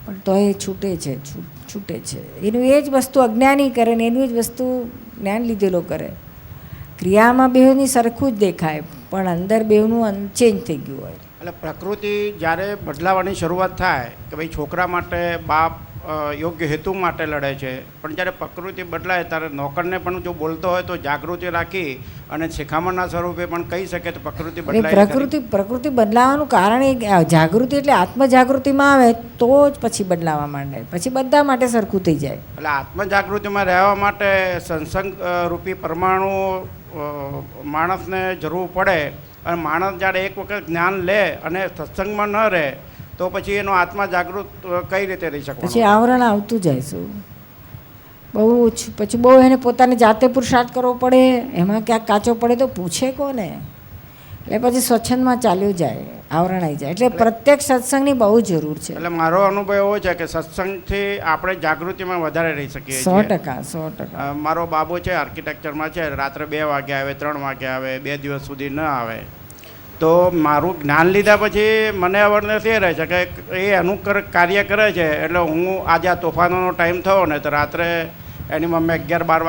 પણ તો એ છૂટે છે, છૂટે છે. એનું એ જ વસ્તુ અજ્ઞાની કરે ને એનું જ વસ્તુ જ્ઞાન લીધેલો કરે. ક્રિયામાં બેઉની સરખું જ દેખાય, પણ અંદર બેઉનું ચેન્જ થઈ ગયું હોય. એટલે પ્રકૃતિ જ્યારે બદલાવાની શરૂઆત થાય કે ભાઈ છોકરા માટે બાપ યોગ્ય હેતુ માટે લડે છે, પણ જ્યારે પ્રકૃતિ બદલાય ત્યારે નોકરને પણ જો બોલતો હોય તો જાગૃતિ રાખી અને શિખામણના સ્વરૂપે પણ કહી શકે તો પ્રકૃતિ બદલાય. પ્રકૃતિ બદલાવાનું કારણ એ જાગૃતિ, એટલે આત્મજાગૃતિમાં આવે તો જ પછી બદલાવા માંડે, પછી બધા માટે સરખું થઈ જાય. એટલે આત્મજાગૃતિમાં રહેવા માટે સત્સંગ રૂપી પરમાણુ માણસને જરૂર પડે. અને માણસ જ્યારે એક વખત જ્ઞાન લે અને સત્સંગમાં ન રહે તો પછી એનો આત્મા જાગૃત કઈ રીતે રહી શકે? પછી આવરણ આવતું જાય. શું બહુ પછી બહુ એને પોતાની જાતે પુરુષાર્થ કરવો પડે, એમાં ક્યાંક કાચો પડે તો પૂછે કોને, એટલે પછી સ્વચ્છંદમાં ચાલ્યું જાય, આવરણ આવી જાય. એટલે પ્રત્યેક સત્સંગની બહુ જરૂર છે. એટલે મારો અનુભવ એવો છે કે સત્સંગથી આપણે જાગૃતિમાં વધારે રહી શકીએ. 100%. મારો બાબુ છે આર્કિટેક્ચરમાં છે, રાત્રે 2 વાગે આવે, 3 વાગે આવે, 2 દિવસ સુધી ન આવે. તો મારું જ્ઞાન લીધા પછી મને અવેરનેસ એ રહે છે કે એ એનું કાર્ય કરે છે. એટલે હું આજે આ તોફાનોનો ટાઈમ થયો ને તો રાત્રે એની મમ્મી 11-12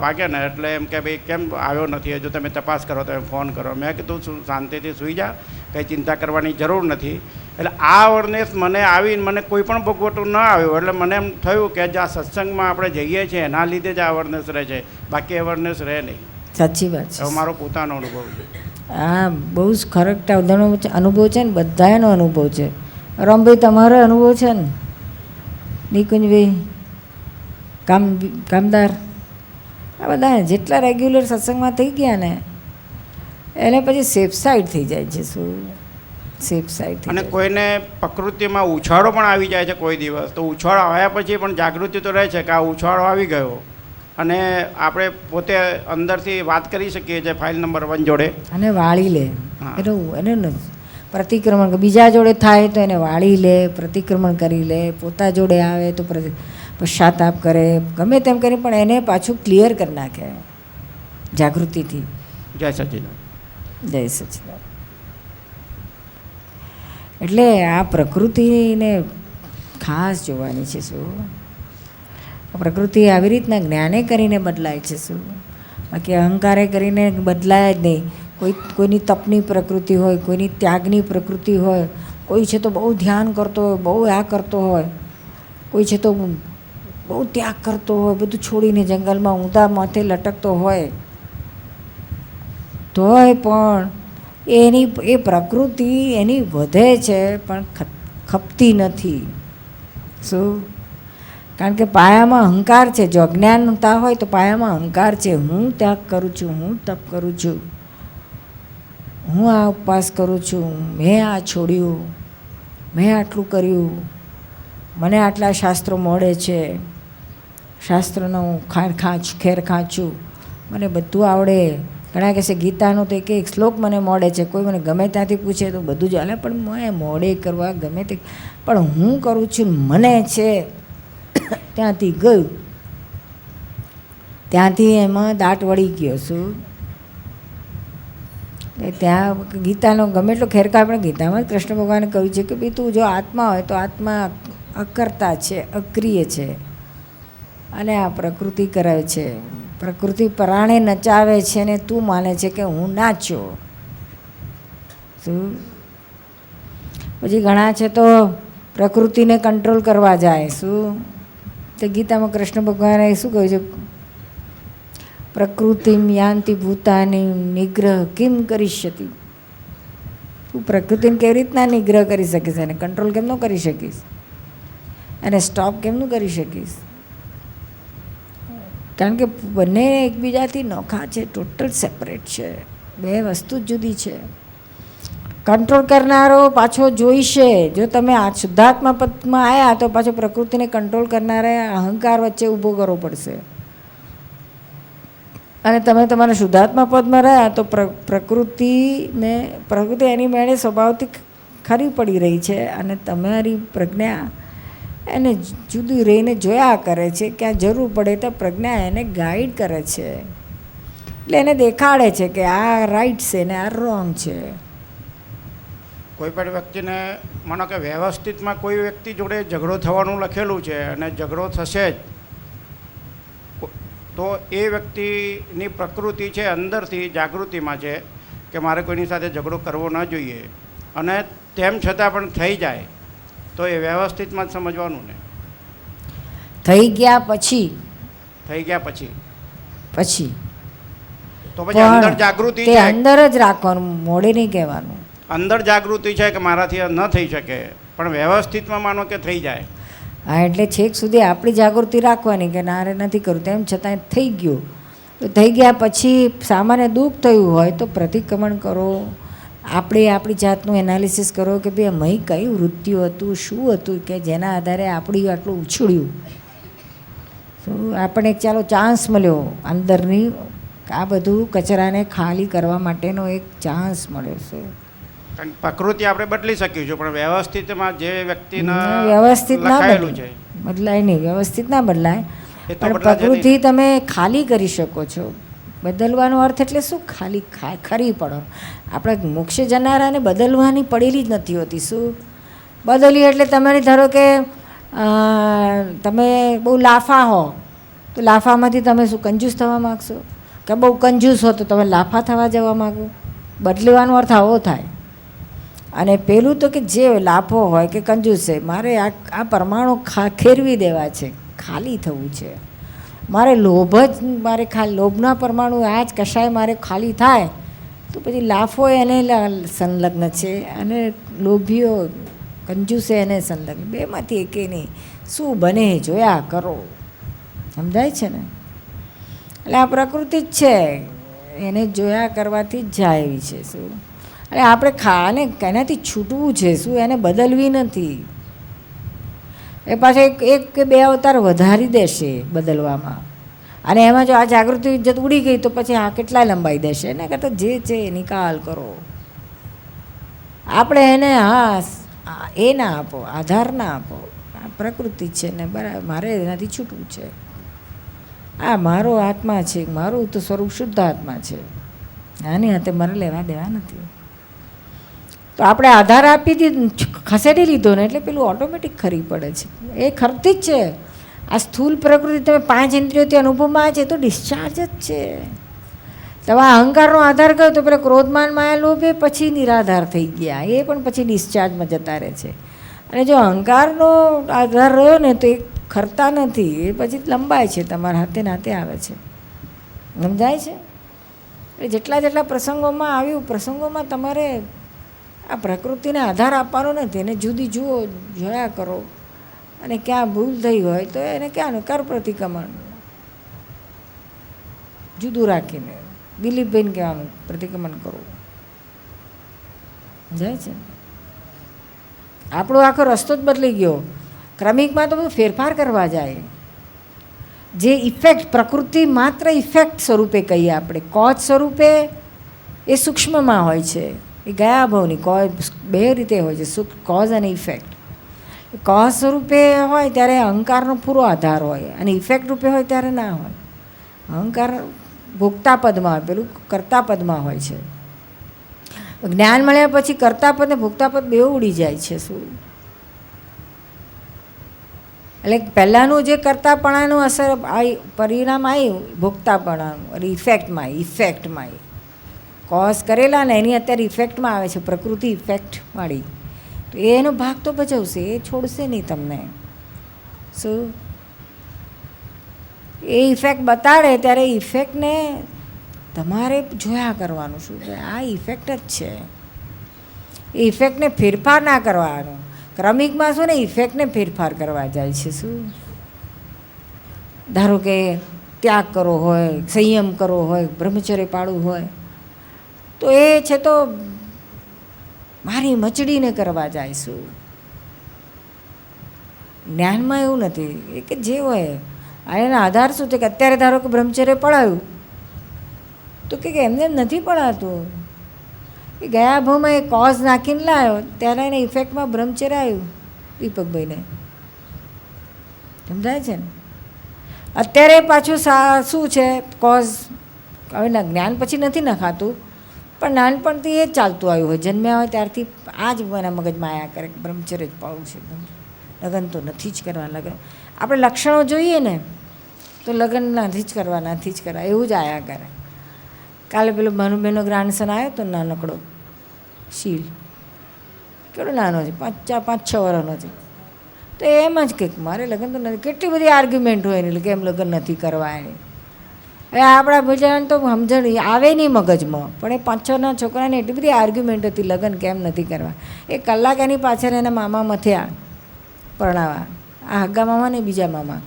વાગે ને એટલે એમ કે ભાઈ કેમ આવ્યો નથી, હજુ તમે તપાસ કરો તો એમ ફોન કરો. મેં કીધું શાંતિથી સૂઈ જા, કંઈ ચિંતા કરવાની જરૂર નથી. એટલે આ અવેરનેસ મને આવીને મને કોઈ પણ ભોગવટું ન આવ્યું. એટલે મને એમ થયું કે આ સત્સંગમાં આપણે જઈએ છીએ એના લીધે જ આ અવેરનેસ રહે છે, બાકી અવેરનેસ રહે નહીં. સાચી વાત છે. એવો મારો પોતાનો અનુભવ છે. હા, બહુ જ ખરેખર અનુભવ છે ને, બધાનો અનુભવ છે. રમભાઈ તમારો અનુભવ છે ને, નિકુંજભાઈ, કામદાર, આ બધા જેટલા રેગ્યુલર સત્સંગમાં થઈ ગયા ને એને પછી સેફ સાઈડ થઈ જાય છે. શું સેફ સાઈડ? અને કોઈને પ્રકૃતિમાં ઉછાળો પણ આવી જાય છે કોઈ દિવસ, તો ઉછાળો આવ્યા પછી પણ જાગૃતિ તો રહે છે કે આ ઉછાળો આવી ગયો, અને આપણે પોતે અંદરથી વાત કરી શકીએ છીએ ફાઇલ નંબર 1 જોડે અને વાળી લે. એને પ્રતિક્રમણ બીજા જોડે થાય તો એને વાળી લે, પ્રતિક્રમણ કરી લે, પોતા જોડે આવે તો પશ્ચાતાપ કરે, ગમે તેમ કરી પણ એને પાછું ક્લિયર કરી નાખે જાગૃતિથી. જય સચિદાનંદ. જય સચિદાનંદ. એટલે આ પ્રકૃતિને ખાસ જોવાની છે. શું પ્રકૃતિ આવી રીતના જ્ઞાને કરીને બદલાય છે. શું બાકી અહંકારે કરીને બદલાય જ નહીં. કોઈની તપની પ્રકૃતિ હોય, કોઈની ત્યાગની પ્રકૃતિ હોય, કોઈ છે તો બહુ ધ્યાન કરતો હોય, બહુ આ કરતો હોય, કોઈ છે તો બહુ ત્યાગ કરતો હોય, બધું છોડીને જંગલમાં ઊંધા માથે લટકતો હોય, તોય પણ એ પ્રકૃતિ એની વધે છે પણ ખપતી નથી. શું? કારણ કે પાયામાં અહંકાર છે. જો અજ્ઞાનતા હોય તો પાયામાં અહંકાર છે. હું ત્યાગ કરું છું, હું તપ કરું છું, હું આ ઉપવાસ કરું છું, મેં આ છોડ્યું, મેં આટલું કર્યું, મને આટલા શાસ્ત્રો મળે છે, શાસ્ત્રનો હું ખેર ખાંચું, મને બધું આવડે. ઘણા કહેશે ગીતાનો તો એક શ્લોક મને મળે છે. કોઈ મને ગમે ત્યાંથી પૂછે તો બધું જ હાલે, પણ મેં મોડે કરવા ગમે તે પણ હું કરું છું, મને છે. ત્યાંથી ગયું, ત્યાંથી એમાં દાટ વળી ગયો. શું? ત્યાં ગીતાનો ગમે એટલો ખેરખા, પણ ગીતામાં કૃષ્ણ ભગવાને કહ્યું છે કે ભાઈ તું જો આત્મા હોય તો આત્મા અકર્તા છે, અક્રિય છે, અને આ પ્રકૃતિ કરે છે. પ્રકૃતિ પરાણે નચાવે છે ને તું માને છે કે હું નાચ્યો. શું? પછી ઘણા છે તો પ્રકૃતિને કંટ્રોલ કરવા જાય. શું? તો ગીતામાં કૃષ્ણ ભગવાને શું કહ્યું છે? પ્રકૃતિમ યાંતિ ભૂતાની નિગ્રહ કિમ કરીષ્યતિ. તું પ્રકૃતિને કેવી રીતના નિગ્રહ કરી શકીશ, એને કંટ્રોલ કેમ ન કરી શકીશ, એને સ્ટોપ કેમનું કરી શકીશ? કારણ કે બંને એકબીજાથી નોખા છે, ટોટલ સેપરેટ છે, બે વસ્તુ જ જુદી છે. કંટ્રોલ કરનારો પાછો જોઈશે. જો તમે આ શુદ્ધાત્મા પદમાં આવ્યા તો પાછો પ્રકૃતિને કંટ્રોલ કરનારા અહંકાર વચ્ચે ઊભો કરવો પડશે. અને તમે તમારા શુદ્ધાત્મા પદમાં રહ્યા તો પ્રકૃતિ એની મેળે સ્વભાવથી ખરી પડી રહી છે અને તમારી પ્રજ્ઞા એને જુદી રહીને જોયા કરે છે. ક્યાં જરૂર પડે તો પ્રજ્ઞા એને ગાઈડ કરે છે, એટલે એને દેખાડે છે કે આ રાઈટ છે ને આ રોંગ છે. કોઈ પણ વ્યક્તિને માનો કે વ્યવસ્થિતમાં કોઈ વ્યક્તિ જોડે ઝઘડો થવાનું લખેલું છે અને ઝઘડો થશે જ, તો એ વ્યક્તિની પ્રકૃતિ છે અંદરથી જાગૃતિમાં છે કે મારે કોઈની સાથે ઝઘડો કરવો ન જોઈએ, અને તેમ છતાં પણ થઈ જાય તો એ વ્યવસ્થિતમાં જ સમજવાનું ને. થઈ ગયા પછી તો પછી અંદર જાગૃતિ તે છે, અંદર જ રાખવાનું, મોડે નહીં કહેવાનું. અંદર જાગૃતિ છે કે મારાથી ન થઈ શકે, પણ વ્યવસ્થિતમાં માનો કે થઈ જાય. હા, એટલે છેક સુધી આપણી જાગૃતિ રાખવાની કે ના રે નથી કરવું, તેમ છતાં થઈ ગયું. તો થઈ ગયા પછી સામાન્ય દુઃખ થયું હોય તો પ્રતિક્રમણ કરો. આપણે આપણી જાતનું એનાલિસિસ કરો કે ભાઈ અહીં કઈ વૃત્તિઓ હતું, શું હતું કે જેના આધારે આપણી આટલું ઉછળ્યું. આપણને ચાલો ચાન્સ મળ્યો અંદરની આ બધું કચરાને ખાલી કરવા માટેનો એક ચાન્સ મળ્યો છે. કારણ પ્રકૃતિ આપણે બદલી શકીશું, પણ વ્યવસ્થિતમાં જે વ્યક્તિના વ્યવસ્થિત ના લખાયેલું છે બદલાય નહીં, વ્યવસ્થિત ના બદલાય, એ તો પણ બદલાશે પ્રકૃતિ તમે ખાલી કરી શકો છો. બદલવાનો અર્થ એટલે શું? ખાલી ખરી પડો. આપણે મોક્ષે જનારાને બદલવાની પડેલી જ નથી હોતી. શું બદલી એટલે તમારી ધારો કે તમે બહુ લાફા હો તો લાફામાંથી તમે શું કંજૂસ થવા માગશો? કે બહુ કંજૂસ હો તો તમે લાફા થવા જવા માગો? બદલવાનો અર્થ આવો થાય. અને પેલું તો કે જે લાફો હોય કે કંજૂસ છે, મારે આ પરમાણુ ખેરવી દેવા છે, ખાલી થવું છે. મારે લોભ જ લોભના પરમાણુ આ જ કશાય મારે ખાલી થાય તો પછી લાફો એને સંલગ્ન છે અને લોભીઓ કંજૂસે એને સંલગ્ન. બેમાંથી એકે નહીં. શું બને જોયા કરો. સમજાય છે ને? એટલે આ પ્રકૃતિ જ છે, એને જોયા કરવાથી જ જાય એવી છે. શું એટલે આપણે ખાને એનાથી છૂટવું છે. શું એને બદલવી નથી. એ પાછો એક કે બે અવતાર વધારી દેશે બદલવામાં, અને એમાં જો આ જાગૃતિ ઇજ્જત ઉડી ગઈ તો પછી આ કેટલા લંબાઈ દેશે. એને કરતાં જે છે એ નિકાલ કરો. આપણે એને એ ના આપો, આધાર ના આપો. આ પ્રકૃતિ છે ને બરાબર, મારે એનાથી છૂટવું છે. આ મારો આત્મા છે, મારું તો સ્વરૂપ શુદ્ધ આત્મા છે, આની હાથે મારે લેવા દેવા નથી. તો આપણે આધાર આપી ખસેડી લીધો ને એટલે પેલું ઓટોમેટિક ખરી પડે છે. એ ખરતી જ છે. આ સ્થૂલ પ્રકૃતિ તમે 5 ઇન્દ્રિયોથી અનુભવમાં આવે છે તો ડિસ્ચાર્જ જ છે. તમે અહંકારનો આધાર કર્યો તો પેલા ક્રોધમાન માયા લોભે પછી નિરાધાર થઈ ગયા, એ પણ પછી ડિસ્ચાર્જમાં જતા રહે છે. અને જો અહંકારનો આધાર રહ્યો ને તો એ ખરતા નથી, એ પછી લંબાય છે, તમારા હાથે નાતે આવે છે. સમજાય છે? એટલે જેટલા પ્રસંગોમાં આવ્યું, પ્રસંગોમાં તમારે આ પ્રકૃતિને આધાર આપવાનો નથી, એને જુદી જુઓ, જોયા કરો. અને ક્યાં ભૂલ થઈ હોય તો એને ક્યાં કર પ્રતિક્રમણ જુદું રાખીને દિલીપભાઈને કહેવાનું પ્રતિક્રમણ કરો. જાય છે? આપણો આખો રસ્તો જ બદલી ગયો. ક્રમિકમાં તો બધું ફેરફાર કરવા જાય. જે ઇફેક્ટ પ્રકૃતિ માત્ર ઇફેક્ટ સ્વરૂપે કહીએ આપણે, કોઝ સ્વરૂપે એ સૂક્ષ્મમાં હોય છે. એ ગયા ભાવની કોઝ બે રીતે હોય છે, કોઝ અને ઇફેક્ટ. કોઝ સ્વરૂપે હોય ત્યારે અહંકારનો પૂરો આધાર હોય, અને ઇફેક્ટ રૂપે હોય ત્યારે ના હોય. અહંકાર ભોગતા પદમાં હોય, પેલું કર્તા પદમાં હોય છે. જ્ઞાન મળ્યા પછી કર્તા પદ ને ભોગતા પદ બેવ ઉડી જાય છે. શું એટલે પહેલાંનું જે કર્તાપણાનું અસર પરિણામ આવ્યું ભોગતાપણાનું, અને ઇફેક્ટમાં આવી કોઝ કરેલા ને એની અત્યારે ઇફેક્ટમાં આવે છે. પ્રકૃતિ ઇફેક્ટ વાળી તો એનો ભાગ તો ભજવશે, એ છોડશે નહીં તમને. શું એ ઇફેક્ટ બતાડે ત્યારે ઇફેક્ટને તમારે જોયા કરવાનું. શું આ ઇફેક્ટ જ છે, એ ઇફેક્ટને ફેરફાર ના કરવાનો. ક્રમિકમાં શું ને ઇફેક્ટને ફેરફાર કરવા જાય છે. શું ધારો કે ત્યાગ કરવો હોય, સંયમ કરવો હોય, બ્રહ્મચર્ય પાળવું હોય તો એ છે તો મારી મચડીને કરવા જાય શું. જ્ઞાનમાં એવું નથી એ કે જે હોય આ એના આધાર શું છે કે અત્યારે ધારો કે બ્રહ્મચર્ય પડાયું તો કે એમને એમ નથી પડાતું. એ ગયા ભાવમાં એ કોઝ નાખીને લાવ્યો ત્યારે એને ઇફેક્ટમાં બ્રહ્મચર્ય આવ્યું દીપકભાઈને. સમજાય છે ને? અત્યારે પાછું શું છે કોઝ હવે જ્ઞાન પછી નથી નખાતું પણ નાનપણથી એ જ ચાલતું આવ્યું હોય. જન્મ્યા હોય ત્યારથી આ જ એના મગજમાં આવ્યા કરે કે બ્રહ્મચર્ય જ પાડવું છે, લગ્ન તો નથી જ કરવા. લગ્ન આપણે લક્ષણો જોઈએ ને તો લગ્ન નથી જ કરવા એવું જ આવ્યા કરે. કાલે પેલો ભાનુબેનનો ગ્રાન્ડસન આવ્યો તો નાનકડો શીલ, કેવડો નાનો છે, 5-6 વર્ષનો છે. તો એમ જ કંઈક મારે લગ્ન તો નથી. કેટલી બધી આર્ગ્યુમેન્ટ હોય ને કે એમ લગ્ન નથી કરવા એની. હવે આપણા બધાને તો સમજણ આવે નહીં મગજમાં, પણ એ 5-6ના છોકરાને એટલી બધી આર્ગ્યુમેન્ટ હતી લગ્ન કેમ નથી કરવા. એ કલાક એની પાછળ એના મામા મથ્યા પરણાવા, આ હગ્ગા મામા ને બીજા મામા.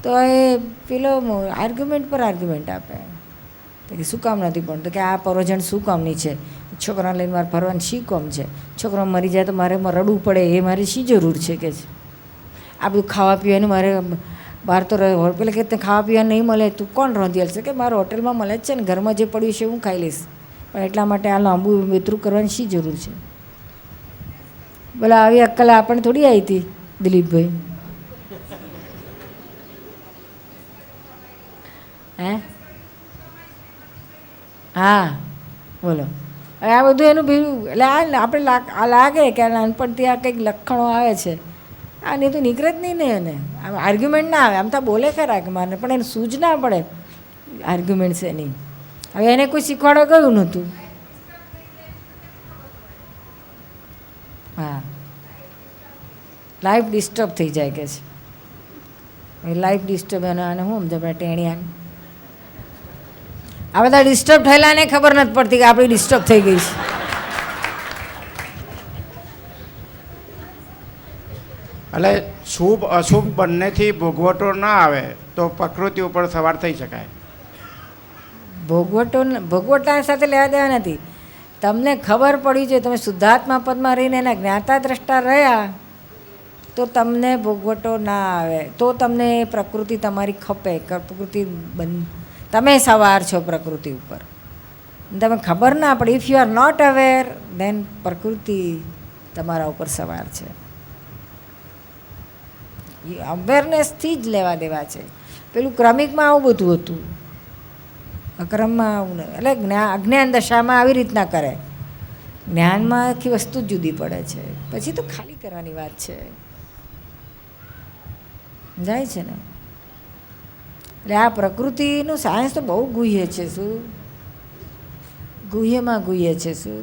તો એ પેલો આર્ગ્યુમેન્ટ પર આર્ગ્યુમેન્ટ આપે કે શું કામ નથી પણ તો કે આ પરોજણ શું કામની છે, છોકરાને લઈને મારે ફરવાની શી કામ છે, છોકરો મરી જાય તો મારે રડવું પડે એ મારે શી જરૂર છે કે છે. આ બધું ખાવા પીવાનું મારે બહાર તો પેલા કે ખાવા પીવાનું નહીં મળે તું કોણ રોંધી હશે કે મારે હોટલમાં મળે જ છે ને, ઘરમાં જે પડ્યું છે હું ખાઈ લઈશ, પણ એટલા માટે આ લાંબુ વેતરું કરવાની શી જરૂર છે. બોલા આવી અક્કલ આપણને થોડી આવી હતી દિલીપભાઈ. હે હા બોલો. હવે આ બધું એનું ભેગું એટલે આપણે આ લાગે કે નાનપણથી આ કંઈક લક્ષણો આવે છે, આ નહીં તો નીકળે જ નહીં ને એને. આમ આર્ગ્યુમેન્ટ ના આવે, આમ તો બોલે ખરા કે મારે, પણ એને સૂઝ ના પડે આર્ગ્યુમેન્ટ્સ એની. હવે એને કોઈ શીખવાડવા ગયું નહોતું. હા લાઈફ ડિસ્ટર્બ થઈ જાય કે છે. લાઈફ ડિસ્ટર્બ અને હું સમજ ટેણિયા આ બધા ડિસ્ટર્બ થયેલા ને ખબર નથી પડતી કે આપણી ડિસ્ટર્બ થઈ ગઈ છે. એટલે શુભ અશુભ બંનેથી ભોગવટો ના આવે તો પ્રકૃતિ ઉપર સવાર થઈ શકાય. ભોગવટા સાથે લેવા દેવા નથી. તમને ખબર પડી છે તમે શુદ્ધાત્મા પદમાં રહીને એના જ્ઞાતા દ્રષ્ટા રહ્યા તો તમને ભોગવટો ના આવે, તો તમને પ્રકૃતિ તમારી ખપે. પ્રકૃતિ તમે સવાર છો પ્રકૃતિ ઉપર, તમે ખબર ના પડે. If you are not aware then પ્રકૃતિ તમારા ઉપર સવાર છે. અવેરનેસથી જ લેવા દેવા છે. પેલું ક્રમિકમાં આવું બધું હતું, અક્રમમાં આવું નહીં. એટલે અજ્ઞાન દશામાં આવી રીતના કરે, જ્ઞાનમાં આખી વસ્તુ જ જુદી પડે છે. પછી તો ખાલી કરવાની વાત છે, જાય છે ને. એટલે આ પ્રકૃતિનું સાયન્સ તો બહુ ગુહ્ય છે. શું ગુહ્યમાં ગુહ્ય છે શું.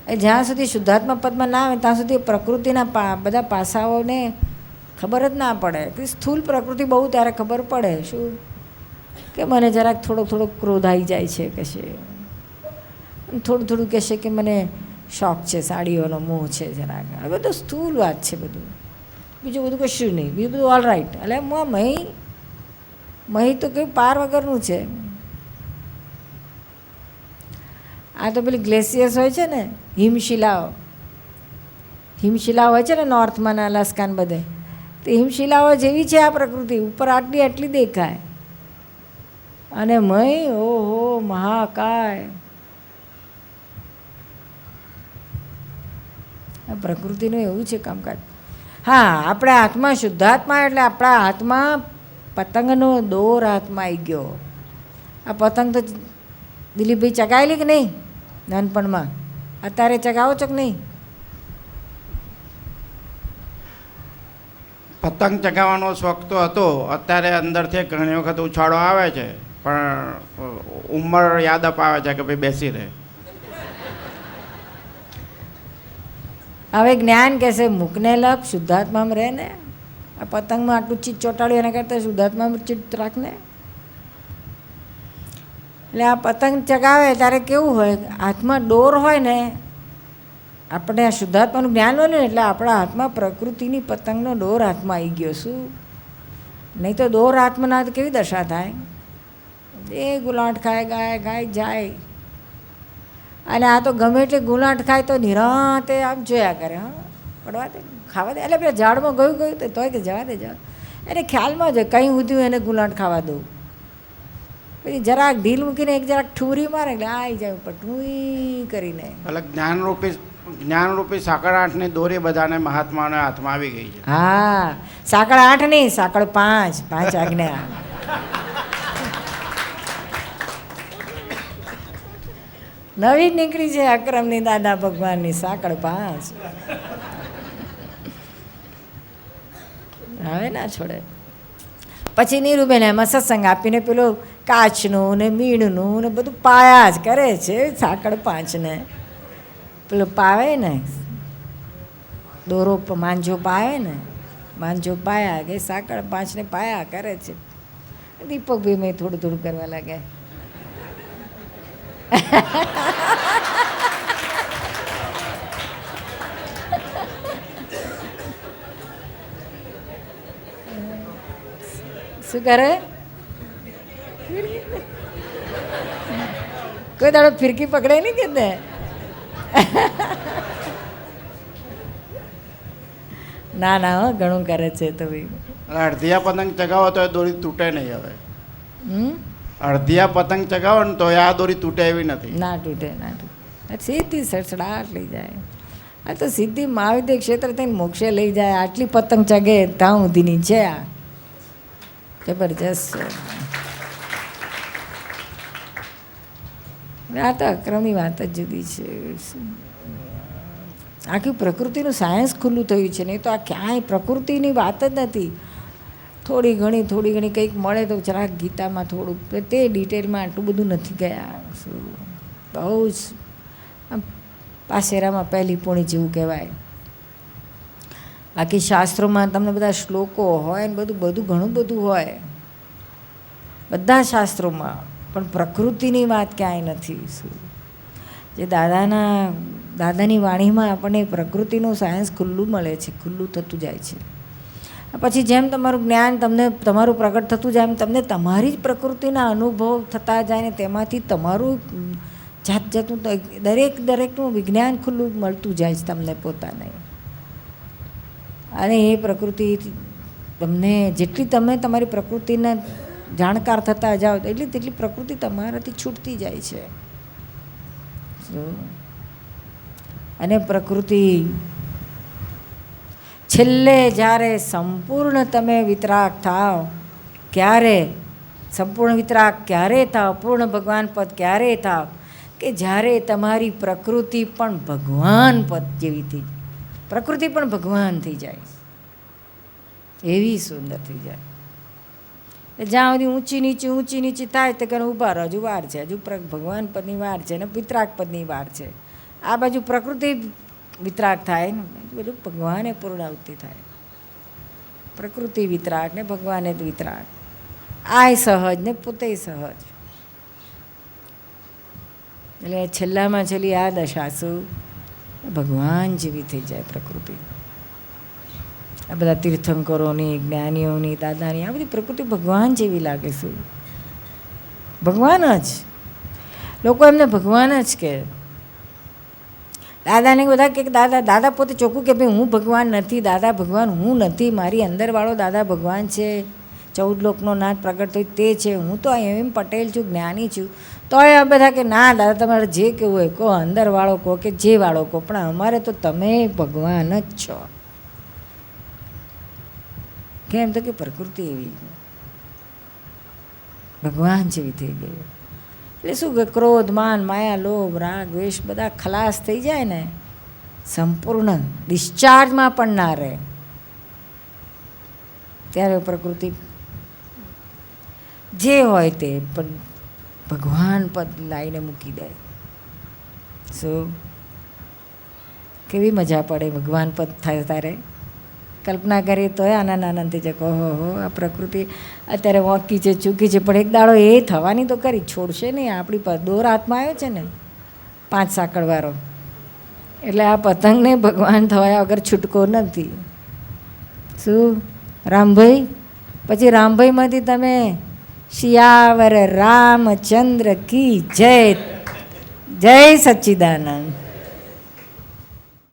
એ જ્યાં સુધી શુદ્ધાત્મા પદમાં ના આવે ત્યાં સુધી પ્રકૃતિના બધા પાસાઓને ખબર જ ના પડે. કે સ્થૂળ પ્રકૃતિ બહુ ત્યારે ખબર પડે શું કે મને જરાક થોડોક ક્રોધ આવી જાય છે કશે, થોડું કહેશે કે મને શોખ છે, સાડીઓનો મોહ છે જરાક. આ બધું સ્થૂળ વાત છે બધું, બીજું બધું કશું નહીં. બીજું બધું ઓલ રાઈટ. એટલે મહી તો કંઈ પાર વગરનું છે. આ તો પેલી ગ્લેશિયર્સ હોય છે ને, હિમશિલાઓ હોય છે ને નોર્થમાં ને અલાસ્કાન બધે, તો હિમશિલાઓ જેવી છે આ પ્રકૃતિ. ઉપર આટલી દેખાય અને મય ઓહો મહાકાય. આ પ્રકૃતિનું એવું છે કામકાજ. હા આપણા હાથમાં શુદ્ધાત્મા એટલે આપણા હાથમાં પતંગનો દોર હાથમાં આવી ગયો. આ પતંગ તો દિલીપભાઈ ચગાવેલી કે નહીં નાનપણમાં? અત્યારે ચગાવો છો કે નહીં? પતંગ ચગાવવાનો શોખ તો હતો, અત્યારે અંદરથી ઘણી વખત ઉછાળો આવે છે, પણ ઉંમર યાદ અપાવે છે કે ભાઈ બેસી રહે. હવે જ્ઞાન કહેશે મૂકને લપ, શુદ્ધાત્મામાં રહે ને. આ પતંગમાં આટલું ચીજ ચોંટાડ્યું એના કરતાં શુદ્ધાત્મામાં ચીજ રાખને. એટલે આ પતંગ ચગાવે ત્યારે કેવું હોય, હાથમાં દોર હોય ને, આપણે આ શુદ્ધાત્માનું જ્ઞાન હોય ને એટલે આપણા હાથમાં પ્રકૃતિની પતંગનો દોર હાથમાં આવી ગયો. શું નહીં તો દોર હાથમાં ના તો કેવી દશા થાય? એ ગુલાટ ખાય ગાય જાય. અને આ તો ગમે એટલે ગુલાટ ખાય તો નિરાંતે આમ જોયા કરે. હા, પડવા દે, ખાવા દે. એટલે પેલા ઝાડમાં ગયું તો તોય કે જવા દે જવા. એને ખ્યાલમાં જ કંઈ ઉધ્યું એને ગુલાટ ખાવા દઉં. પછી જરાક ઢીલ મૂકીને એક જરાક ઠૂરી મારે એટલે આવી જાય ઉપર ઠૂઈ કરીને. એટલે જ્ઞાનરૂપી સાંકળ 8ની દોરી બધાને મહાત્માઓના હાથમાં આવી ગઈ છે. હા, સાંકળ 8 નહીં, સાંકળ 5 આજ્ઞા. નવી નીકળી છે અક્રમની દાદા ભગવાનની સાંકળ 5. હવે ના છોડે. પછી નીરુબેન એમાં સત્સંગ આપીને પેલું કાચનું ને મીણનું ને બધું પાયા જ કરે છે સાંકળ 5ને. પેલું પાવે ને દોરો માંજો પાવે ને, માંજો પાયા કે સાંકળ 5ને પાયા કરે છે. દીપક ભાઈ મેં થોડું થોડું કરવા લાગે. શું કરે? કોઈ દાડો ફિરકી પકડે નહીં કે ને? ના ના હો, ઘણું કરે છે તો ભાઈ. અડધિયા પતંગ ચગાવો તો એ દોરી તૂટે નહીં. હવે અડધિયા પતંગ ચગાવો ને તો આ દોરી તૂટે એવી નથી. ના તૂટે, ના તૂટે. સીધી સડસડાટ લઈ જાય. આ તો સીધી મહાવિદ્ય ક્ષેત્ર થઈને મોક્ષે લઈ જાય. આટલી પતંગ ચગે ત્યાં સુધીની છે. આ જબરજસ્ત છે. આ તો અક્રમની વાત જ જુદી છે. આખી પ્રકૃતિનું સાયન્સ ખુલ્લું થયું છે. નહીં તો આ ક્યાંય પ્રકૃતિની વાત જ નથી. થોડી ઘણી કંઈક મળે તો જરાક ગીતામાં થોડુંક, તે ડિટેલમાં આટલું બધું નથી ગયા. બહુ જ આમ પાસેરામાં પહેલી પોણી જેવું કહેવાય. બાકી શાસ્ત્રોમાં તમને બધા શ્લોકો હોય ને બધું ઘણું બધું હોય બધા શાસ્ત્રોમાં, પણ પ્રકૃતિની વાત ક્યાંય નથી. જે દાદાની વાણીમાં આપણને પ્રકૃતિનું સાયન્સ ખુલ્લું મળે છે, ખુલ્લું થતું જાય છે. પછી જેમ તમારું જ્ઞાન તમારું પ્રગટ થતું જાય એમ તમને તમારી જ પ્રકૃતિના અનુભવ થતા જાય ને તેમાંથી તમારું જાતનું દરેકનું વિજ્ઞાન ખુલ્લું મળતું જાય છે તમને પોતાને. અને એ પ્રકૃતિ તમને જેટલી તમે તમારી પ્રકૃતિના જાણકાર થતા જાઓ તેટલી પ્રકૃતિ તમારાથી છૂટતી જાય છે. અને પ્રકૃતિ છેલ્લે જ્યારે સંપૂર્ણ તમે વિતરાગ થાવ, ક્યારે સંપૂર્ણ વિતરાગ ક્યારે થાવ, પૂર્ણ ભગવાન પદ ક્યારે થાવ કે જ્યારે તમારી પ્રકૃતિ પણ ભગવાન પદ જેવી થઈ, પ્રકૃતિ પણ ભગવાન થઈ જાય, એવી સુંદર થઈ જાય. જ્યાં સુધી ઊંચી નીચી થાય તે કરીને ઊભા રહો, હજુ વાર છે, હજુ ભગવાન પદની વાર છે ને વિતરાગ પદની વાર છે. આ બાજુ પ્રકૃતિ વિતરાગ થાય ને બધું ભગવાને પૂર્ણાવૃત્તિ થાય. પ્રકૃતિ વિતરાગ ને ભગવાને વિતરાગ, આય સહજ ને પોતે સહજ. એટલે છેલ્લામાં છેલ્લી આ દશા શું? ભગવાન જેવી થઈ જાય પ્રકૃતિ. આ બધા તીર્થંકરોની, જ્ઞાનીઓની, દાદાની આ બધી પ્રકૃતિ ભગવાન જેવી લાગે. શું ભગવાન જ, લોકો એમને ભગવાન જ કહે. દાદાને બધા કે દાદા પોતે ચોખ્ખું કે ભાઈ હું ભગવાન નથી, દાદા ભગવાન હું નથી, મારી અંદરવાળો દાદા ભગવાન છે, 14 લોકનો નાથ પ્રગટ થયો તે છે, હું તો એમ પટેલ છું, જ્ઞાની છું. તો એ બધા કે ના દાદા તમારે જે કહેવું હોય કહો, અંદરવાળો કહો કે જે વાળો કહો, પણ અમારે તો તમે ભગવાન જ છો. કેમ તો કે પ્રકૃતિ એવી ભગવાન જેવી થઈ ગઈ. એટલે શું કે ક્રોધ, માન, માયા, લોભ, રાગ, દ્વેષ બધા ખલાસ થઈ જાય ને, સંપૂર્ણ ડિસ્ચાર્જમાં પણ ના રહે, ત્યારે પ્રકૃતિ જે હોય તે પણ ભગવાન પદ લાવીને મૂકી દે. શું કેવી મજા પડે ભગવાન પદ થાય ત્યારે. કલ્પના કરીએ તો આનંદથી છે કહો હો આ પ્રકૃતિ અત્યારે વોકી છે, ચૂકી છે, પણ એક દાડો એ થવાની તો કરી છોડશે નહીં. આપણી પર દોર હાથમાં આવ્યો છે ને 5 સાંકળવાળો, એટલે આ પતંગને ભગવાન થવાયા વગર છૂટકો નથી. શું રામભાઈ? પછી રામભાઈમાંથી તમે શિયાવર રામચંદ્ર કી જય જય સચ્ચિદાનંદ.